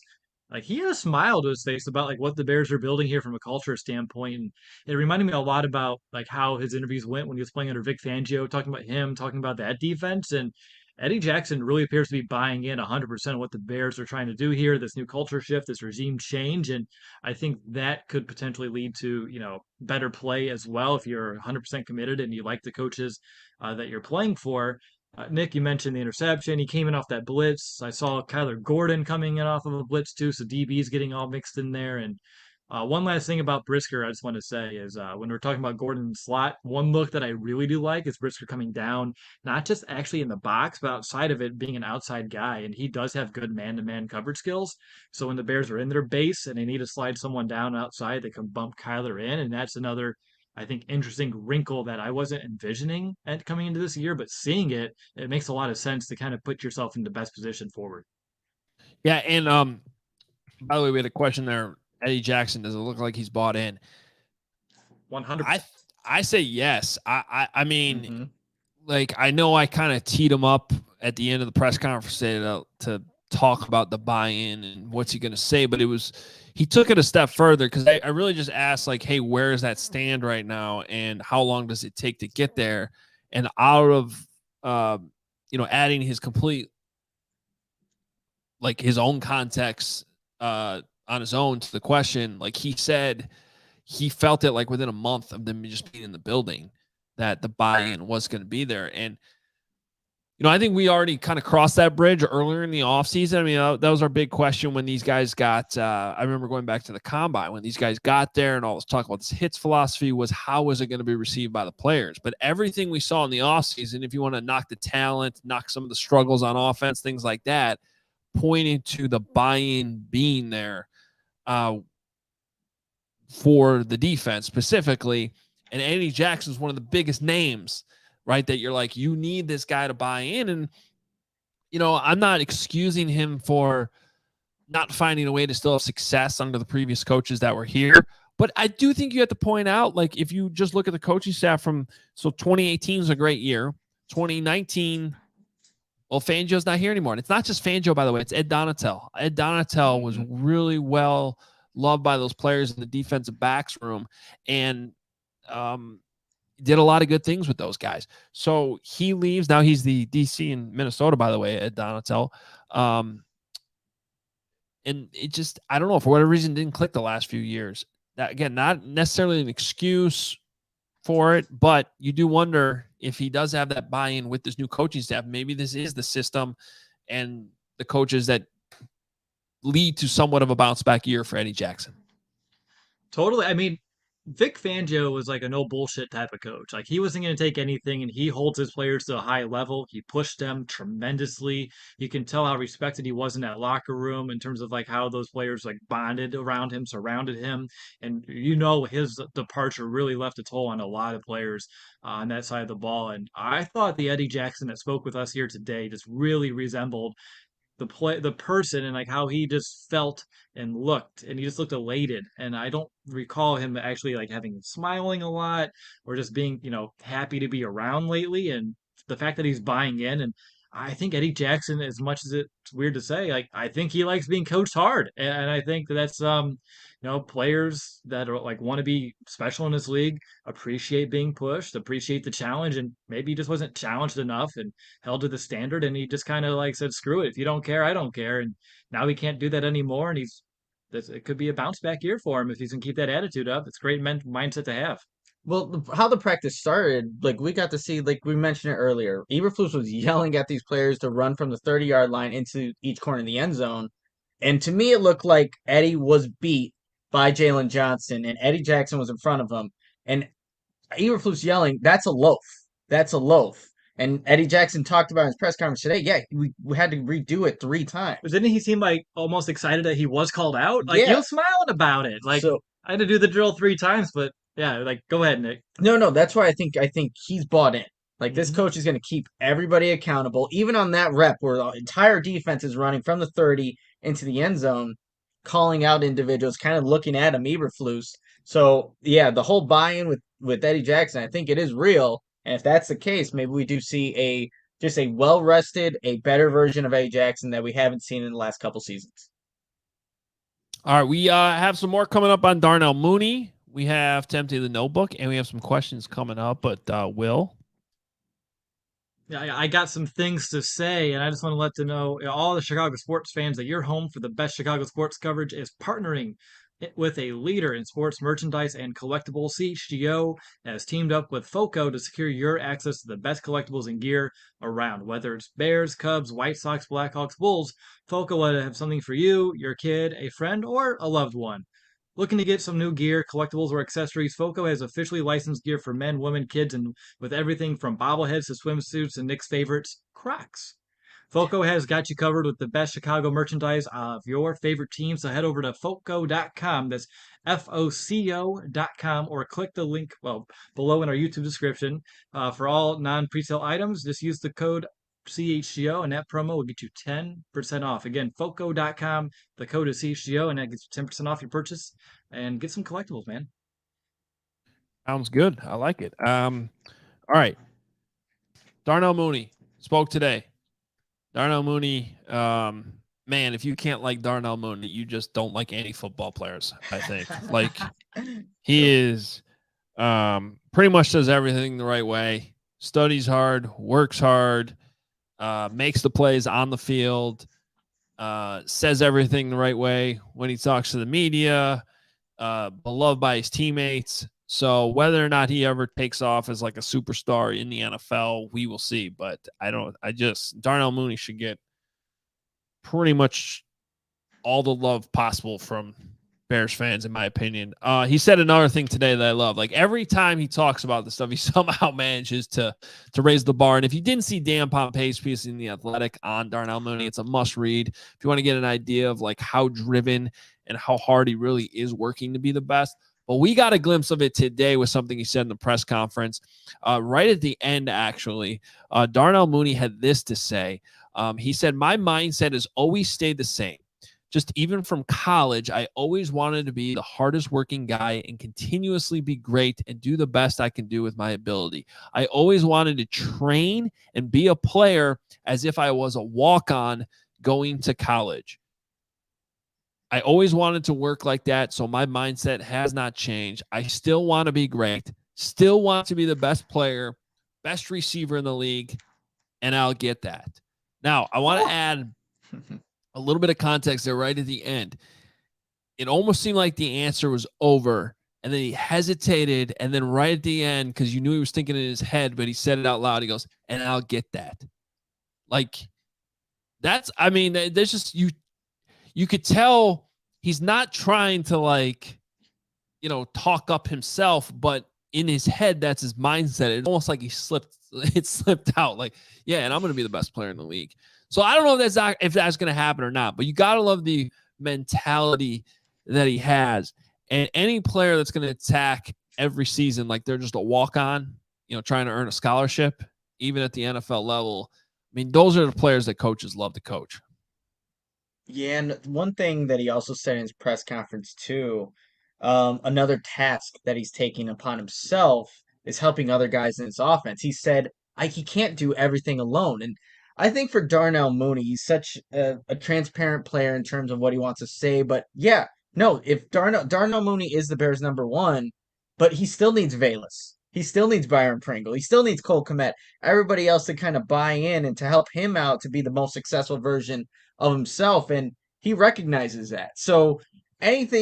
like he had a smile to his face about like what the Bears are building here from a culture standpoint. And it reminded me a lot about like how his interviews went when he was playing under Vic Fangio, talking about him, talking about that defense. And Eddie Jackson really appears to be buying in 100% of what the Bears are trying to do here, this new culture shift, this regime change. And I think that could potentially lead to, better play as well if you're 100% committed and you like the coaches that you're playing for. Nick, you mentioned the interception. He came in off that blitz. I saw Kyler Gordon coming in off of a blitz too, so DB's getting all mixed in there. And one last thing about Brisker I just want to say is when we're talking about Gordon in the slot, one look that I really do like is Brisker coming down, not just actually in the box, but outside of it being an outside guy. And he does have good man-to-man coverage skills. So when the Bears are in their base and they need to slide someone down outside, they can bump Kyler in. And that's another, I think, interesting wrinkle that I wasn't envisioning at coming into this year, but seeing it, it makes a lot of sense to kind of put yourself in the best position forward. Yeah, and by the way, we had a question there. Eddie Jackson, does it look like he's bought in? 100%. I say yes. I mean, like I know I kind of teed him up at the end of the press conference to talk about the buy-in and what's he going to say, but he took it a step further because I really just asked like, hey, where does that stand right now, and how long does it take to get there? And out of adding his complete like his own context on his own to the question, like he said he felt it like within a month of them just being in the building that the buy-in was going to be there. And I think we already kind of crossed that bridge earlier in the offseason. I mean, that was our big question when these guys got I remember going back to the combine when these guys got there and all this talk about this hits philosophy was how was it going to be received by the players. But everything we saw in the offseason, if you want to knock the talent, knock some of the struggles on offense, things like that, pointed to the buy-in being there for the defense specifically. And Eddie Jackson is one of the biggest names, right? That you're like, you need this guy to buy in. And, I'm not excusing him for not finding a way to still have success under the previous coaches that were here. But I do think you have to point out, like, if you just look at the coaching staff so 2018 was a great year. 2019, well, Fangio's not here anymore. And it's not just Fangio, by the way. It's Ed Donatel. Ed Donatel was really well loved by those players in the defensive backs room and did a lot of good things with those guys. So he leaves. Now he's the DC in Minnesota, by the way, Ed Donatel. And it just, I don't know, for whatever reason, didn't click the last few years. That, again, not necessarily an excuse for it, but you do wonder if he does have that buy-in with this new coaching staff. Maybe this is the system and the coaches that lead to somewhat of a bounce back year for Eddie Jackson. Totally. I mean, Vic Fangio was like a no bullshit type of coach. Like he wasn't going to take anything, and he holds his players to a high level. He pushed them tremendously. You can tell how respected he was in that locker room in terms of like how those players like bonded around him, surrounded him, and his departure really left a toll on a lot of players on that side of the ball. And I thought the Eddie Jackson that spoke with us here today just really resembled the person and like how he just felt and looked, and he just looked elated. And I don't recall him actually like having smiling a lot or just being happy to be around lately. And the fact that he's buying in, and I think Eddie Jackson, as much as it's weird to say, like I think he likes being coached hard, and I think that's players that are like want to be special in this league appreciate being pushed, appreciate the challenge, and maybe he just wasn't challenged enough and held to the standard, and he just kind of like said, "Screw it! If you don't care, I don't care." And now he can't do that anymore, and it could be a bounce back year for him if he's gonna keep that attitude up. It's a great mindset to have. Well, how the practice started, like we got to see, like we mentioned it earlier, Eberflus was yelling at these players to run from the 30-yard line into each corner of the end zone. And to me, it looked like Eddie was beat by Jalen Johnson, and Eddie Jackson was in front of him. And Eberflus yelling, "That's a loaf. That's a loaf." And Eddie Jackson talked about in his press conference today, yeah, we had to redo it 3 times. But didn't he seem like almost excited that he was called out? Like he Yeah. was smiling about it. Like So I had to do the drill 3 times, but yeah, like go ahead, Nick. no, that's why I think he's bought in. Like this Mhm. coach is going to keep everybody accountable, even on that rep where the entire defense is running from the 30 into the end zone, calling out individuals, kind of looking at him, Eberflus. So yeah, the whole buy-in with Eddie Jackson, I think it is real. And if that's the case, maybe we do see just a well-rested, a better version of Eddie Jackson that we haven't seen in the last couple seasons. All right, we have some more coming up on Darnell Mooney. We have to empty the notebook, and we have some questions coming up. But Will? Yeah, I got some things to say, and I just want to let all the Chicago sports fans that your home for the best Chicago sports coverage is partnering with a leader in sports merchandise and collectibles. CHGO has teamed up with FOCO to secure your access to the best collectibles and gear around. Whether it's Bears, Cubs, White Sox, Blackhawks, Bulls, FOCO will have something for you, your kid, a friend, or a loved one. Looking to get some new gear, collectibles, or accessories, FOCO has officially licensed gear for men, women, kids, and with everything from bobbleheads to swimsuits and Nick's favorites, Crocs. FOCO has got you covered with the best Chicago merchandise of your favorite team, so head over to FOCO.com. That's FOCO.com, or click the link below in our YouTube description. For all non-presale items, just use the code CHGO, and that promo will get you 10% off. Again, FOCO.com, the code is CHGO, and that gets you 10% off your purchase. And get some collectibles, man. Sounds good. I like it. All right. Darnell Mooney spoke today. Darnell Mooney, man, if you can't like Darnell Mooney, you just don't like any football players, I think. Like, he is pretty much does everything the right way, studies hard, works hard, makes the plays on the field, says everything the right way when he talks to the media, beloved by his teammates. So whether or not he ever takes off as like a superstar in the NFL, we will see. But Darnell Mooney should get pretty much all the love possible from Bears fans, in my opinion. He said another thing today that I love. Like every time he talks about this stuff, he somehow manages to raise the bar. And if you didn't see Dan Pompei's piece in The Athletic on Darnell Mooney, it's a must read. If you want to get an idea of like how driven and how hard he really is working to be the best. But we got a glimpse of it today with something he said in the press conference. Right at the end, actually, Darnell Mooney had this to say. He said, "My mindset has always stayed the same. Just even from college, I always wanted to be the hardest working guy and continuously be great and do the best I can do with my ability. I always wanted to train and be a player as if I was a walk-on going to college. I always wanted to work like that, so my mindset has not changed. I still want to be great, still want to be the best player, best receiver in the league, and I'll get that." Now, I want to add a little bit of context there right at the end. It almost seemed like the answer was over, and then he hesitated, and then right at the end, because you knew he was thinking in his head, but he said it out loud, he goes, "And I'll get that." Like, there's just, you could tell he's not trying to, like, talk up himself, but in his head, that's his mindset. It's almost like it slipped out. Like, yeah, and I'm going to be the best player in the league. So I don't know if that's going to happen or not, but you got to love the mentality that he has. And any player that's going to attack every season like they're just a walk-on, trying to earn a scholarship, even at the NFL level, I mean, those are the players that coaches love to coach. Yeah, and one thing that he also said in his press conference too, another task that he's taking upon himself is helping other guys in his offense. He said he can't do everything alone, and I think for Darnell Mooney, he's such a transparent player in terms of what he wants to say. But yeah, no, if Darnell Mooney is the Bears' number one, but he still needs Valus. He still needs Byron Pringle. He still needs Cole Kmet. Everybody else to kind of buy in and to help him out to be the most successful version of himself, and he recognizes that. So if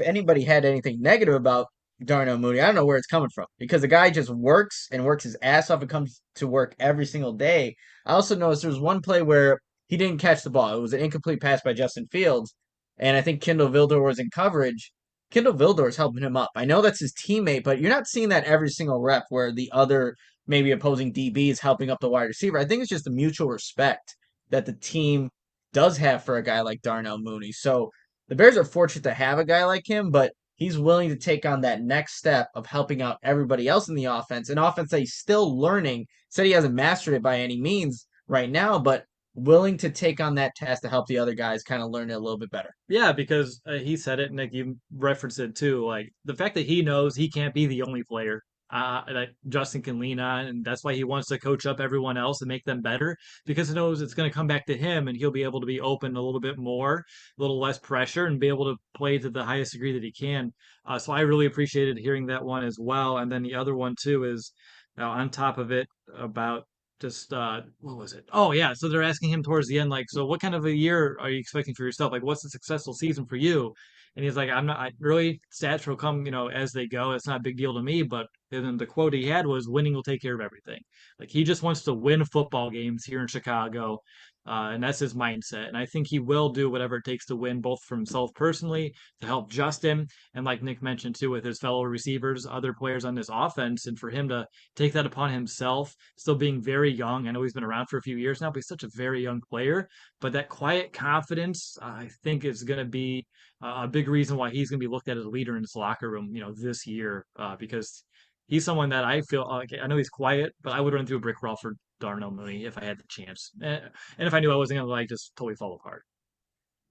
anybody had anything negative about Darnell Mooney, I don't know where it's coming from, because the guy just works and works his ass off and comes to work every single day. I also noticed there was one play where he didn't catch the ball. It was an incomplete pass by Justin Fields, and I think Kendall Vildor was in coverage. Kendall Vildor is helping him up. I know that's his teammate, but you're not seeing that every single rep where the other maybe opposing DB is helping up the wide receiver. I think it's just a mutual respect that the team does have for a guy like Darnell Mooney. So the Bears are fortunate to have a guy like him, but he's willing to take on that next step of helping out everybody else in the offense, an offense that he's still learning. Said he hasn't mastered it by any means right now, but willing to take on that task to help the other guys kind of learn it a little bit better. Yeah, because he said it, Nick, you referenced it too. Like the fact that he knows he can't be the only player that Justin can lean on, and that's why he wants to coach up everyone else and make them better, because he knows it's going to come back to him, and he'll be able to be open a little bit more, a little less pressure, and be able to play to the highest degree that he can. So I really appreciated hearing that one as well. And then the other one too is on top of it about just what was it? Oh yeah, so they're asking him towards the end, like, so what kind of a year are you expecting for yourself? Like, what's a successful season for you? And he's like, really, stats will come, as they go. It's not a big deal to me. But then the quote he had was, winning will take care of everything. Like, he just wants to win football games here in Chicago. And that's his mindset. And I think he will do whatever it takes to win, both for himself personally, to help Justin, and like Nick mentioned too, with his fellow receivers, other players on this offense, and for him to take that upon himself, still being very young. I know he's been around for a few years now, but he's such a very young player. But that quiet confidence, I think, is going to be a big reason why he's going to be looked at as a leader in this locker room, this year, because he's someone that I feel like, I know he's quiet, but I would run through a brick wall for Darnell Mooney if I had the chance, and if I knew I wasn't going to just totally fall apart.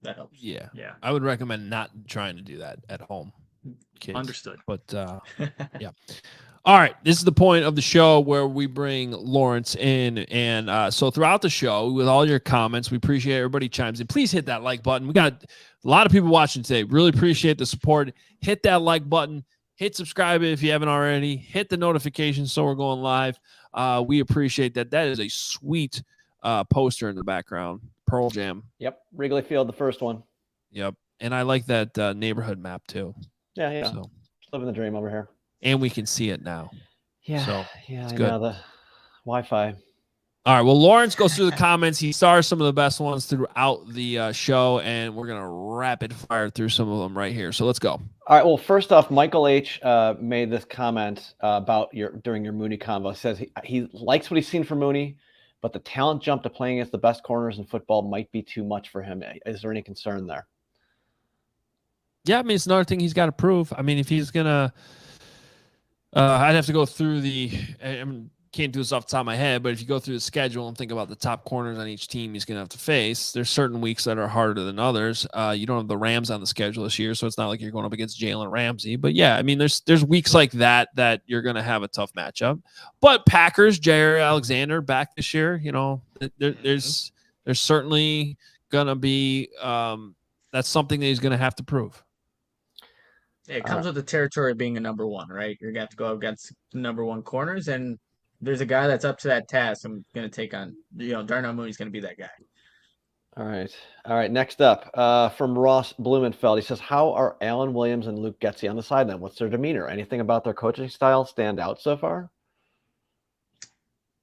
That helps. Yeah. Yeah. I would recommend not trying to do that at home, kids. Understood. But yeah. All right. This is the point of the show where we bring Lawrence in. And so throughout the show, with all your comments, we appreciate everybody chimes in. Please hit that like button. We got a lot of people watching today. Really appreciate the support. Hit that like button. Hit subscribe if you haven't already. Hit the notifications so we're going live. We appreciate that. That is a sweet poster in the background. Pearl Jam. Yep. Wrigley Field, the first one. Yep. And I like that neighborhood map too. Yeah. So, living the dream over here. and we can see it now. Yeah. So, yeah. it's I good. know, the Wi-Fi. All right. Well, Lawrence goes through the comments. He stars some of the best ones throughout the show, and we're going to rapid fire through some of them right here. So let's go. All right. Well, first off, Michael H. Made this comment about during your Mooney convo. He says he likes what he's seen from Mooney, but the talent jump to playing against the best corners in football might be too much for him. Is there any concern there? Yeah, I mean, it's another thing he's got to prove. I mean, if he's going to I'd have to go through can't do this off the top of my head, but if you go through the schedule and think about the top corners on each team he's going to have to face, there's certain weeks that are harder than others. You don't have the Rams on the schedule this year, so it's not like you're going up against Jalen Ramsey. But yeah, I mean, there's weeks like that you're going to have a tough matchup. But Packers, Jair Alexander back this year, there's certainly going to be that's something that he's going to have to prove. Yeah, it comes with the territory of being a number one, right? You're going to have to go against the number one corners, and there's a guy that's up to that task. I'm going to take on, Darnell Mooney's going to be that guy. All right. Next up, from Ross Blumenfeld, he says, how are Alan Williams and Luke Getsy on the sideline? What's their demeanor? Anything about their coaching style stand out so far?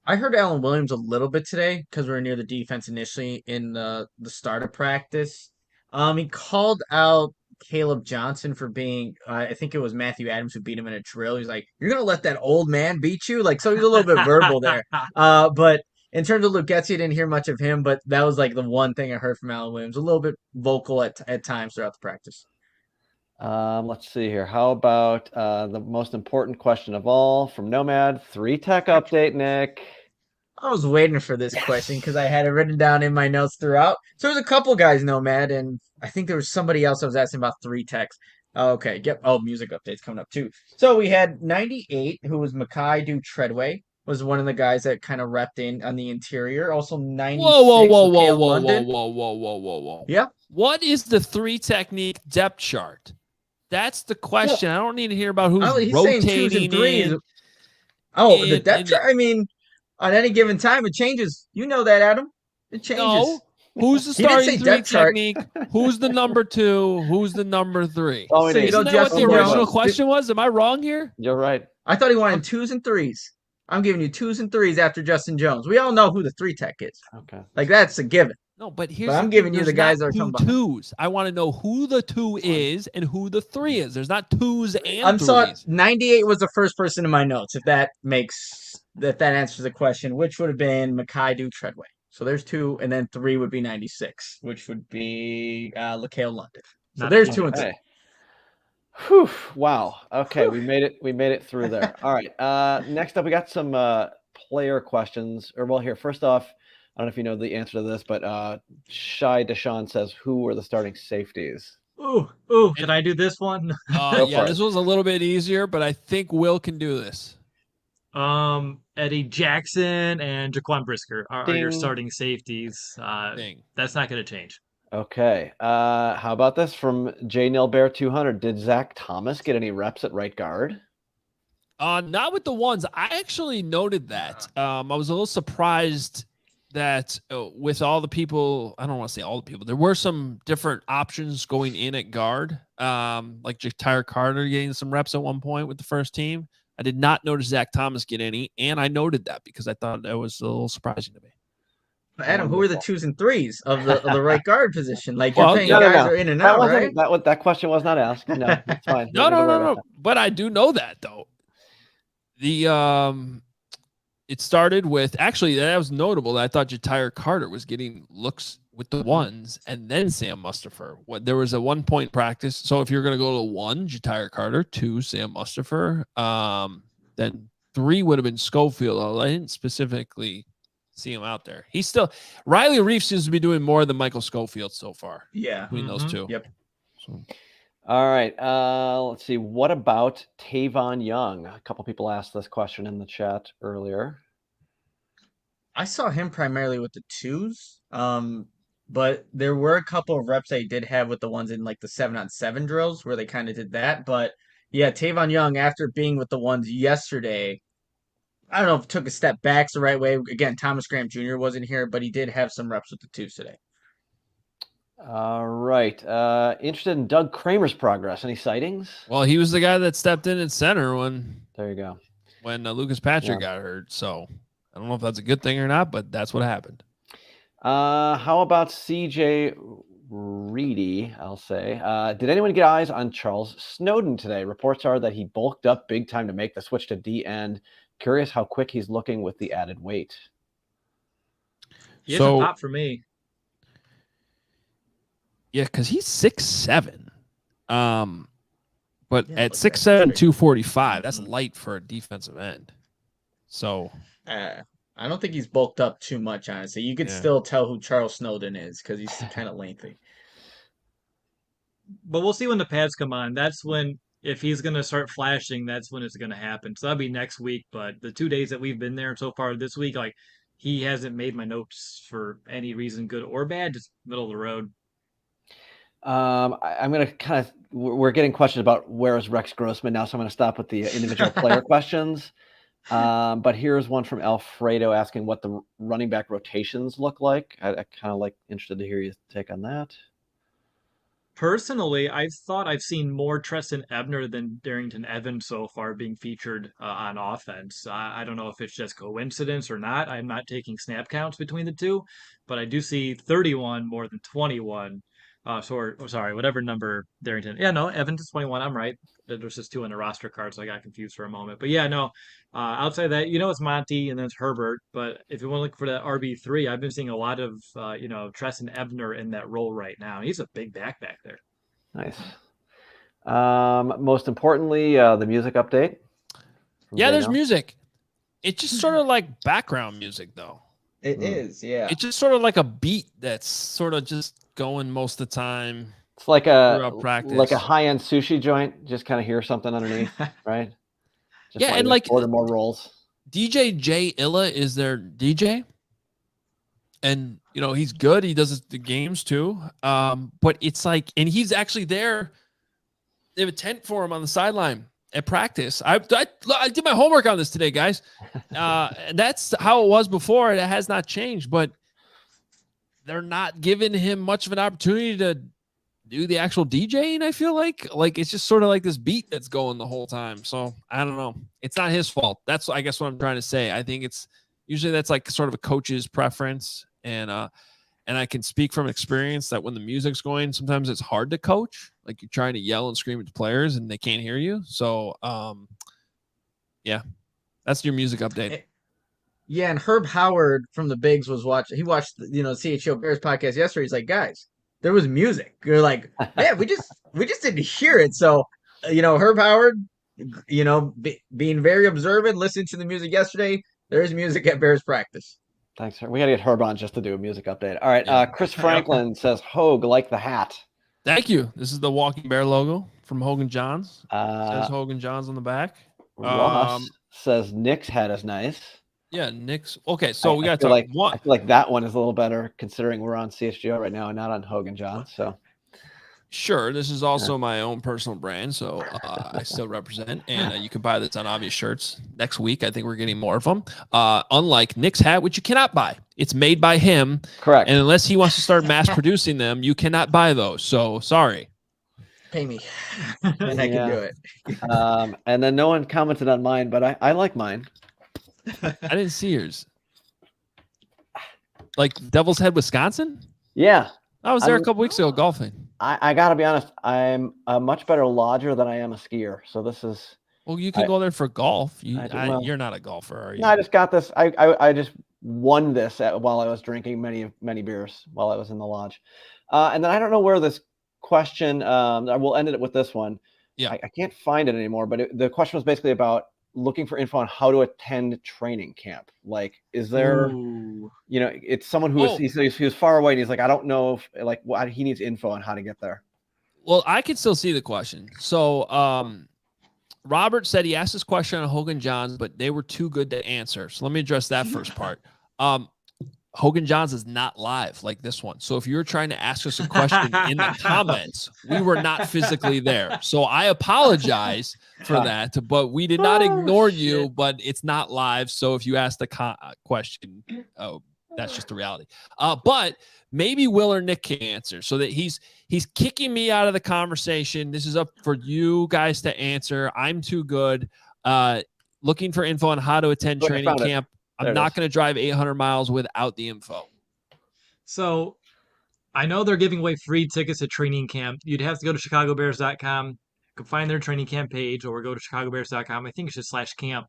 I heard Alan Williams a little bit today because we were near the defense initially in the start of practice. He called out Caleb Johnson for being, I think it was Matthew Adams who beat him in a drill. He's like, "You're gonna let that old man beat you?" Like, so he's a little bit verbal there. But in terms of Luke Getzey, I didn't hear much of him, but that was like the one thing I heard from Alan Williams. A little bit vocal at times throughout the practice. Let's see here. How about the most important question of all from Nomad? 3-tech update, Nick. I was waiting for this question because I had it written down in my notes throughout. So there's a couple guys, Nomad, and I think there was somebody else I was asking about 3-techs. Okay, yep. Oh, music updates coming up too. So we had 98, who was Makai Treadway, was one of the guys that kind of repped in on the interior. Also 96, Whoa, London. whoa. Yeah. What is the 3-technique depth chart? That's the question. I don't need to hear about who's He's saying rotating 2s and 3s. in. The depth chart. I mean, on any given time, it changes. You know that, Adam. It changes. No. Who's the He didn't starting say 3 depth chart. technique? Who's the number 2? Who's the number 3? Oh, So you Isn't go that what the Justin original Jones. question was? Am I wrong here? You're right. I thought he wanted 2s and 3s. I'm giving you 2s and 3s after Justin Jones. We all know who the 3-tech is. Okay. Like, that's a given. No, but here's But I'm the giving thing, you the there's guys not that are two coming behind. 2s. I want to know who the 2 is and who the 3 is. There's not 2s and I'm 3s. sorry. 98 was the first person in my notes. If that answers the question, which would have been Makai Treadway. So there's 2, and then 3 would be 96, which would be LaCale London. So there's 2 and 3. Okay. Whew, wow. Okay, we made it through there. All right. Next up, we got some player questions. Here, first off, I don't know if you know the answer to this, but Shy Deshaun says, who were the starting safeties? Ooh, did I do this one? Yeah, this was a little bit easier, but I think Will can do this. Eddie Jackson and Jaquan Brisker are your Ding. starting safeties. Ding. That's not going to change. Okay. How about this from J Nil Bear 200? Did Zach Thomas get any reps at right guard? Not with the ones. I actually noted that. I was a little surprised that with all the people, I don't want to say all the people, there were some different options going in at guard. Like Tyler Carter getting some reps at one point with the first team. I did not notice Zach Thomas get any, and I noted that because I thought that was a little surprising to me. Adam, who are the 2s and 3s of the right guard position? Like, you're saying no. guys are in and out, right? That question was not asked. No, it's fine. No. But I do know that though. It started with, actually, that was notable. I thought Ja'Tyre Carter was getting looks with the ones, and then Sam Mustipher. There was a 1-point practice. So if you're going to go to 1, Ja'Tyre Carter, 2, Sam Mustipher, then 3 would have been Schofield. Although I didn't specifically see him out there. Riley Reef seems to be doing more than Michael Schofield so far. Yeah. Between those two. Yep. So. All right. Let's see. What about Tavon Young? A couple people asked this question in the chat earlier. I saw him primarily with the 2s. But there were a couple of reps they did have with the ones in like the 7-on-7 drills where they kind of did that. But yeah, Tavon Young, after being with the ones yesterday, I don't know if took a step back the right way. Again, Thomas Graham Jr. wasn't here, but he did have some reps with the 2s today. All right. Interested in Doug Kramer's progress. Any sightings? Well, he was the guy that stepped in at center when Lucas Patrick got hurt. So I don't know if that's a good thing or not, but that's what happened. How about CJ Reedy? I'll say. Did anyone get eyes on Charles Snowden today? Reports are that he bulked up big time to make the switch to D end. Curious how quick he's looking with the added weight. He hasn't popped for me. Yeah, because he's 6'7". But at 6'7", 245, that's light for a defensive end. So I don't think he's bulked up too much, honestly. You could still tell who Charles Snowden is because he's kind of lengthy. But we'll see when the pads come on. That's when, if he's going to start flashing, that's when it's going to happen. So that'll be next week. But the 2 days that we've been there so far this week, like, he hasn't made my notes for any reason, good or bad, just middle of the road. I'm going to we're getting questions about where is Rex Grossman now, so I'm going to stop with the individual player questions. But here's one from Alfredo asking what the running back rotations look like. I kind of interested to hear your take on that. Personally, I thought I've seen more Treston Ebner than Darrington Evans so far being featured on offense. I don't know if it's just coincidence or not. I'm not taking snap counts between the two, but I do see 31 more than 21. Sorry, whatever number Darrington. Yeah, no, Evans is 21. I'm right. There's just 2 on the roster card, so I got confused for a moment. But yeah, no. Outside of that, it's Monty and then it's Herbert. But if you want to look for that RB3, I've been seeing a lot of Tresson Ebner in that role right now. He's a big back there. Nice. Most importantly, the music update. Yeah, there's music. It's just sort of like background music, though. It is, yeah. It's just sort of like a beat that's sort of just going most of the time. It's like a practice. high-end sushi joint. Just kind of hear something underneath, right? Just and like order more rolls. DJ J Illa is their DJ, and he's good. He does the games too. But it's like, and he's actually there. They have a tent for him on the sideline at practice. I did my homework on this today, guys. That's how it was before. It has not changed, but they're not giving him much of an opportunity to do the actual DJing. I feel like it's just sort of like this beat that's going the whole time. So I don't know. It's not his fault. That's, I guess, what I'm trying to say. I think it's usually that's like sort of a coach's preference. And I can speak from experience that when the music's going, sometimes it's hard to coach. Like you're trying to yell and scream at the players and they can't hear you. So, yeah, that's your music update. Yeah, and Herb Howard from the Bigs was watching. He watched the CHGO Bears podcast yesterday. He's like, guys, there was music. You're like, man, we just didn't hear it. So, Herb Howard, being very observant, listening to the music yesterday. There's music at Bears practice. Thanks, sir. We got to get Herb on just to do a music update. All right. Chris Franklin says, Hoge, like the hat. Thank you. This is the Walking Bear logo from Hogan Johns. Says Hogan Johns on the back. Ross says Nick's hat is nice. Yeah, Nick's. Okay, so we got to talk. I feel like that one is a little better considering we're on CHGO right now and not on Hogan Johns. So. Sure, this is also my own personal brand, so I still represent, and you can buy this on Obvious Shirts next week. I think we're getting more of them. Unlike Nick's hat, which you cannot buy. It's made by him. Correct. And unless he wants to start mass producing them, you cannot buy those. So sorry. Pay me, and I can do it. And then no one commented on mine, but I like mine. I didn't see yours. Like Devil's Head, Wisconsin? Yeah. I was there a couple weeks ago golfing. I got to be honest. I'm a much better lodger than I am a skier. So this is. Well, you can go there for golf. You're not a golfer, are you? No, I just got this. I just won this while I was drinking many beers while I was in the lodge. And then I don't know where this question. We'll end it with this one. Yeah. I can't find it anymore. But the question was basically about looking for info on how to attend training camp. Like, is there, it's someone who he was far away and he's like, I don't know if he needs info on how to get there. Well, I can still see the question. So, Robert said he asked this question on Hogan Johns, but they were too good to answer. So let me address that first part. Hogan Johns is not live like this one. So if you're trying to ask us a question in the comments, we were not physically there. So I apologize for that, but we did not ignore you, but it's not live. So if you asked a question, that's just the reality. But maybe Will or Nick can answer so that he's kicking me out of the conversation. This is up for you guys to answer. I'm too good. Looking for info on how to attend training camp. I'm not going to drive 800 miles without the info. So I know they're giving away free tickets at training camp. You'd have to go to chicagobears.com. You can find their training camp page or go to chicagobears.com. I think it's just /camp.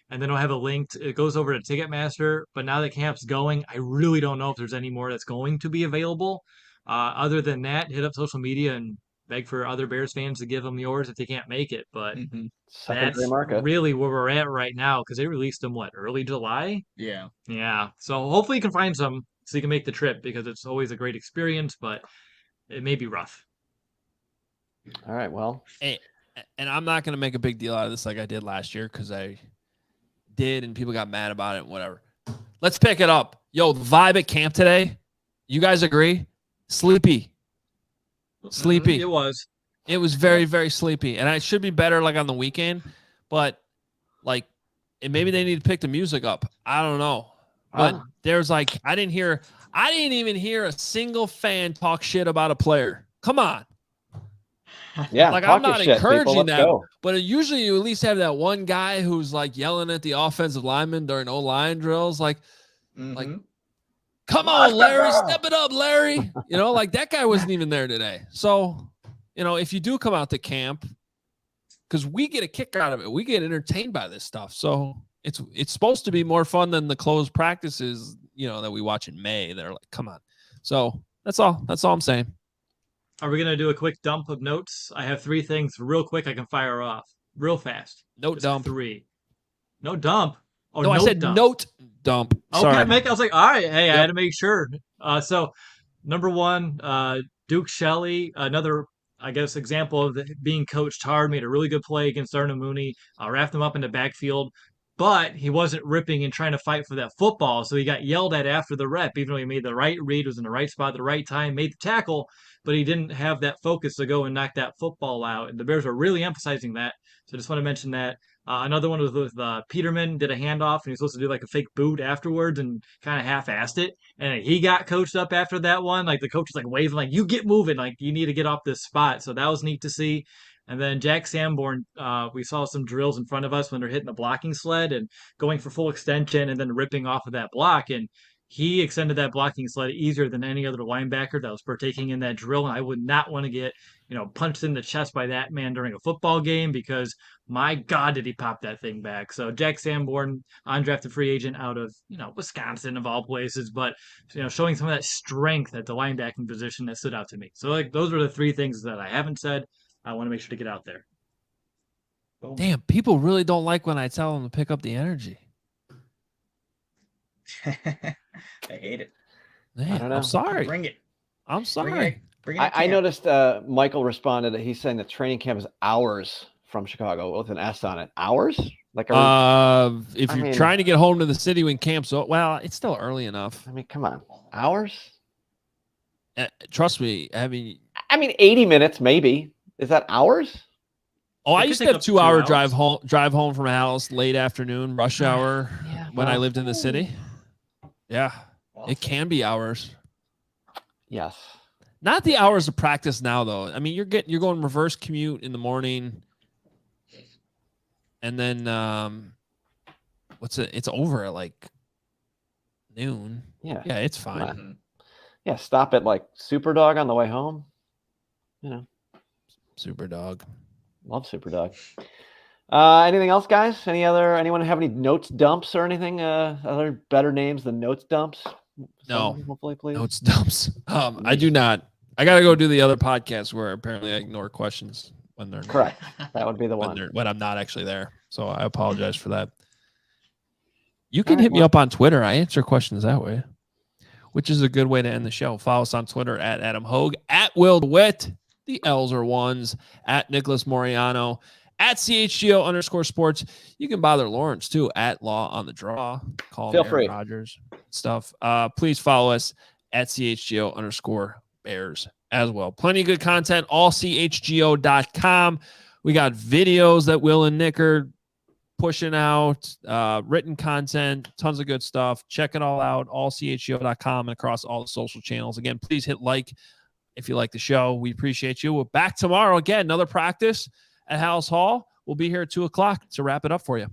And then I'll have a link. It goes over to Ticketmaster. But now that camp's going, I really don't know if there's any more that's going to be available. Other than that, hit up social media and beg for other Bears fans to give them yours if they can't make it. But that's really where we're at right now because they released them, early July? Yeah. Yeah. So hopefully you can find some so you can make the trip because it's always a great experience, but it may be rough. All right, well. And I'm not going to make a big deal out of this like I did last year because I did and people got mad about it and whatever. Let's pick it up. Yo, the vibe at camp today, you guys agree? Sleepy. Sleepy. It was. It was very, very sleepy. And it should be better on the weekend, but and maybe they need to pick the music up. I don't know. But there's I didn't even hear a single fan talk shit about a player. Come on. Yeah. I'm not encouraging that, but usually you at least have that one guy who's yelling at the offensive lineman during O-line drills. Come on, Larry, step it up, Larry. Like that guy wasn't even there today. So, if you do come out to camp, because we get a kick out of it, we get entertained by this stuff. So it's supposed to be more fun than the closed practices, that we watch in May. They're like, come on. So that's all I'm saying. Are we going to do a quick dump of notes? I have 3 things real quick I can fire off real fast. Note dump. 3. No dump. Oh, no, I said dump. Note dump. Sorry. Okay, I was like, all right. Hey, yep. I had to make sure. So, number 1, Duke Shelley, another, I guess, example of being coached hard, made a really good play against Darnell Mooney, wrapped him up in the backfield, but he wasn't ripping and trying to fight for that football, so he got yelled at after the rep, even though he made the right read, was in the right spot at the right time, made the tackle, but he didn't have that focus to go and knock that football out, and the Bears were really emphasizing that, so I just want to mention that. Another one was with Peterman, did a handoff, and he was supposed to do like a fake boot afterwards and kind of half-assed it. And he got coached up after that one. Like the coach was like waving, like, you get moving, like you need to get off this spot. So that was neat to see. And then Jack Sanborn, we saw some drills in front of us when they're hitting the blocking sled and going for full extension and then ripping off of that block. And he extended that blocking sled easier than any other linebacker that was partaking in that drill. And I would not want to get, punched in the chest by that man during a football game because my God, did he pop that thing back. So Jack Sanborn, undrafted free agent out of, Wisconsin of all places, but, showing some of that strength at the linebacking position that stood out to me. So those are the 3 things that I haven't said. I want to make sure to get out there. Boom. Damn, people really don't like when I tell them to pick up the energy. I hate it. Man, I don't know. I'm sorry. Bring it. I'm sorry. Bring it I noticed Michael responded that he's saying that training camp is hours from Chicago with an S on it. Hours? Like if you're trying to get home to the city when camp's it's still early enough. I mean, come on. Hours? Trust me. I mean 80 minutes maybe. Is that hours? Oh, I used to have 2-hour drive home from Halas late afternoon, rush hour when I lived in the city. Yeah. It can be hours. Yes. Not the hours of practice now, though. I mean, you're going reverse commute in the morning, and then it's over at like noon. Yeah, it's fine. Yeah, stop at like Superdog on the way home. Superdog. Love Superdog. Anything else, guys? Anyone have any notes dumps or anything? Other better names than notes dumps? No. Hopefully, please. Notes dumps. I do not. I got to go do the other podcast where apparently I ignore questions when they're correct. That would be the one when I'm not actually there. So I apologize for that. You can hit me up on Twitter. I answer questions that way, which is a good way to end the show. Follow us on Twitter at Adam Hoge, at Will DeWitt. The L's are ones, at Nicholas Moreano, at CHGO_sports. You can bother Lawrence too at Law on the Draw. Call Feel him free. Aaron Rodgers stuff. Please follow us at CHGO_Bears as well. Plenty of good content. All CHGO.com. We got videos that Will and Nick are pushing out, written content, tons of good stuff. Check it all out. All CHGO.com and across all the social channels. Again, please hit like if you like the show. We appreciate you. We're back tomorrow again. Another practice at Halas Hall. We'll be here at 2:00 to wrap it up for you.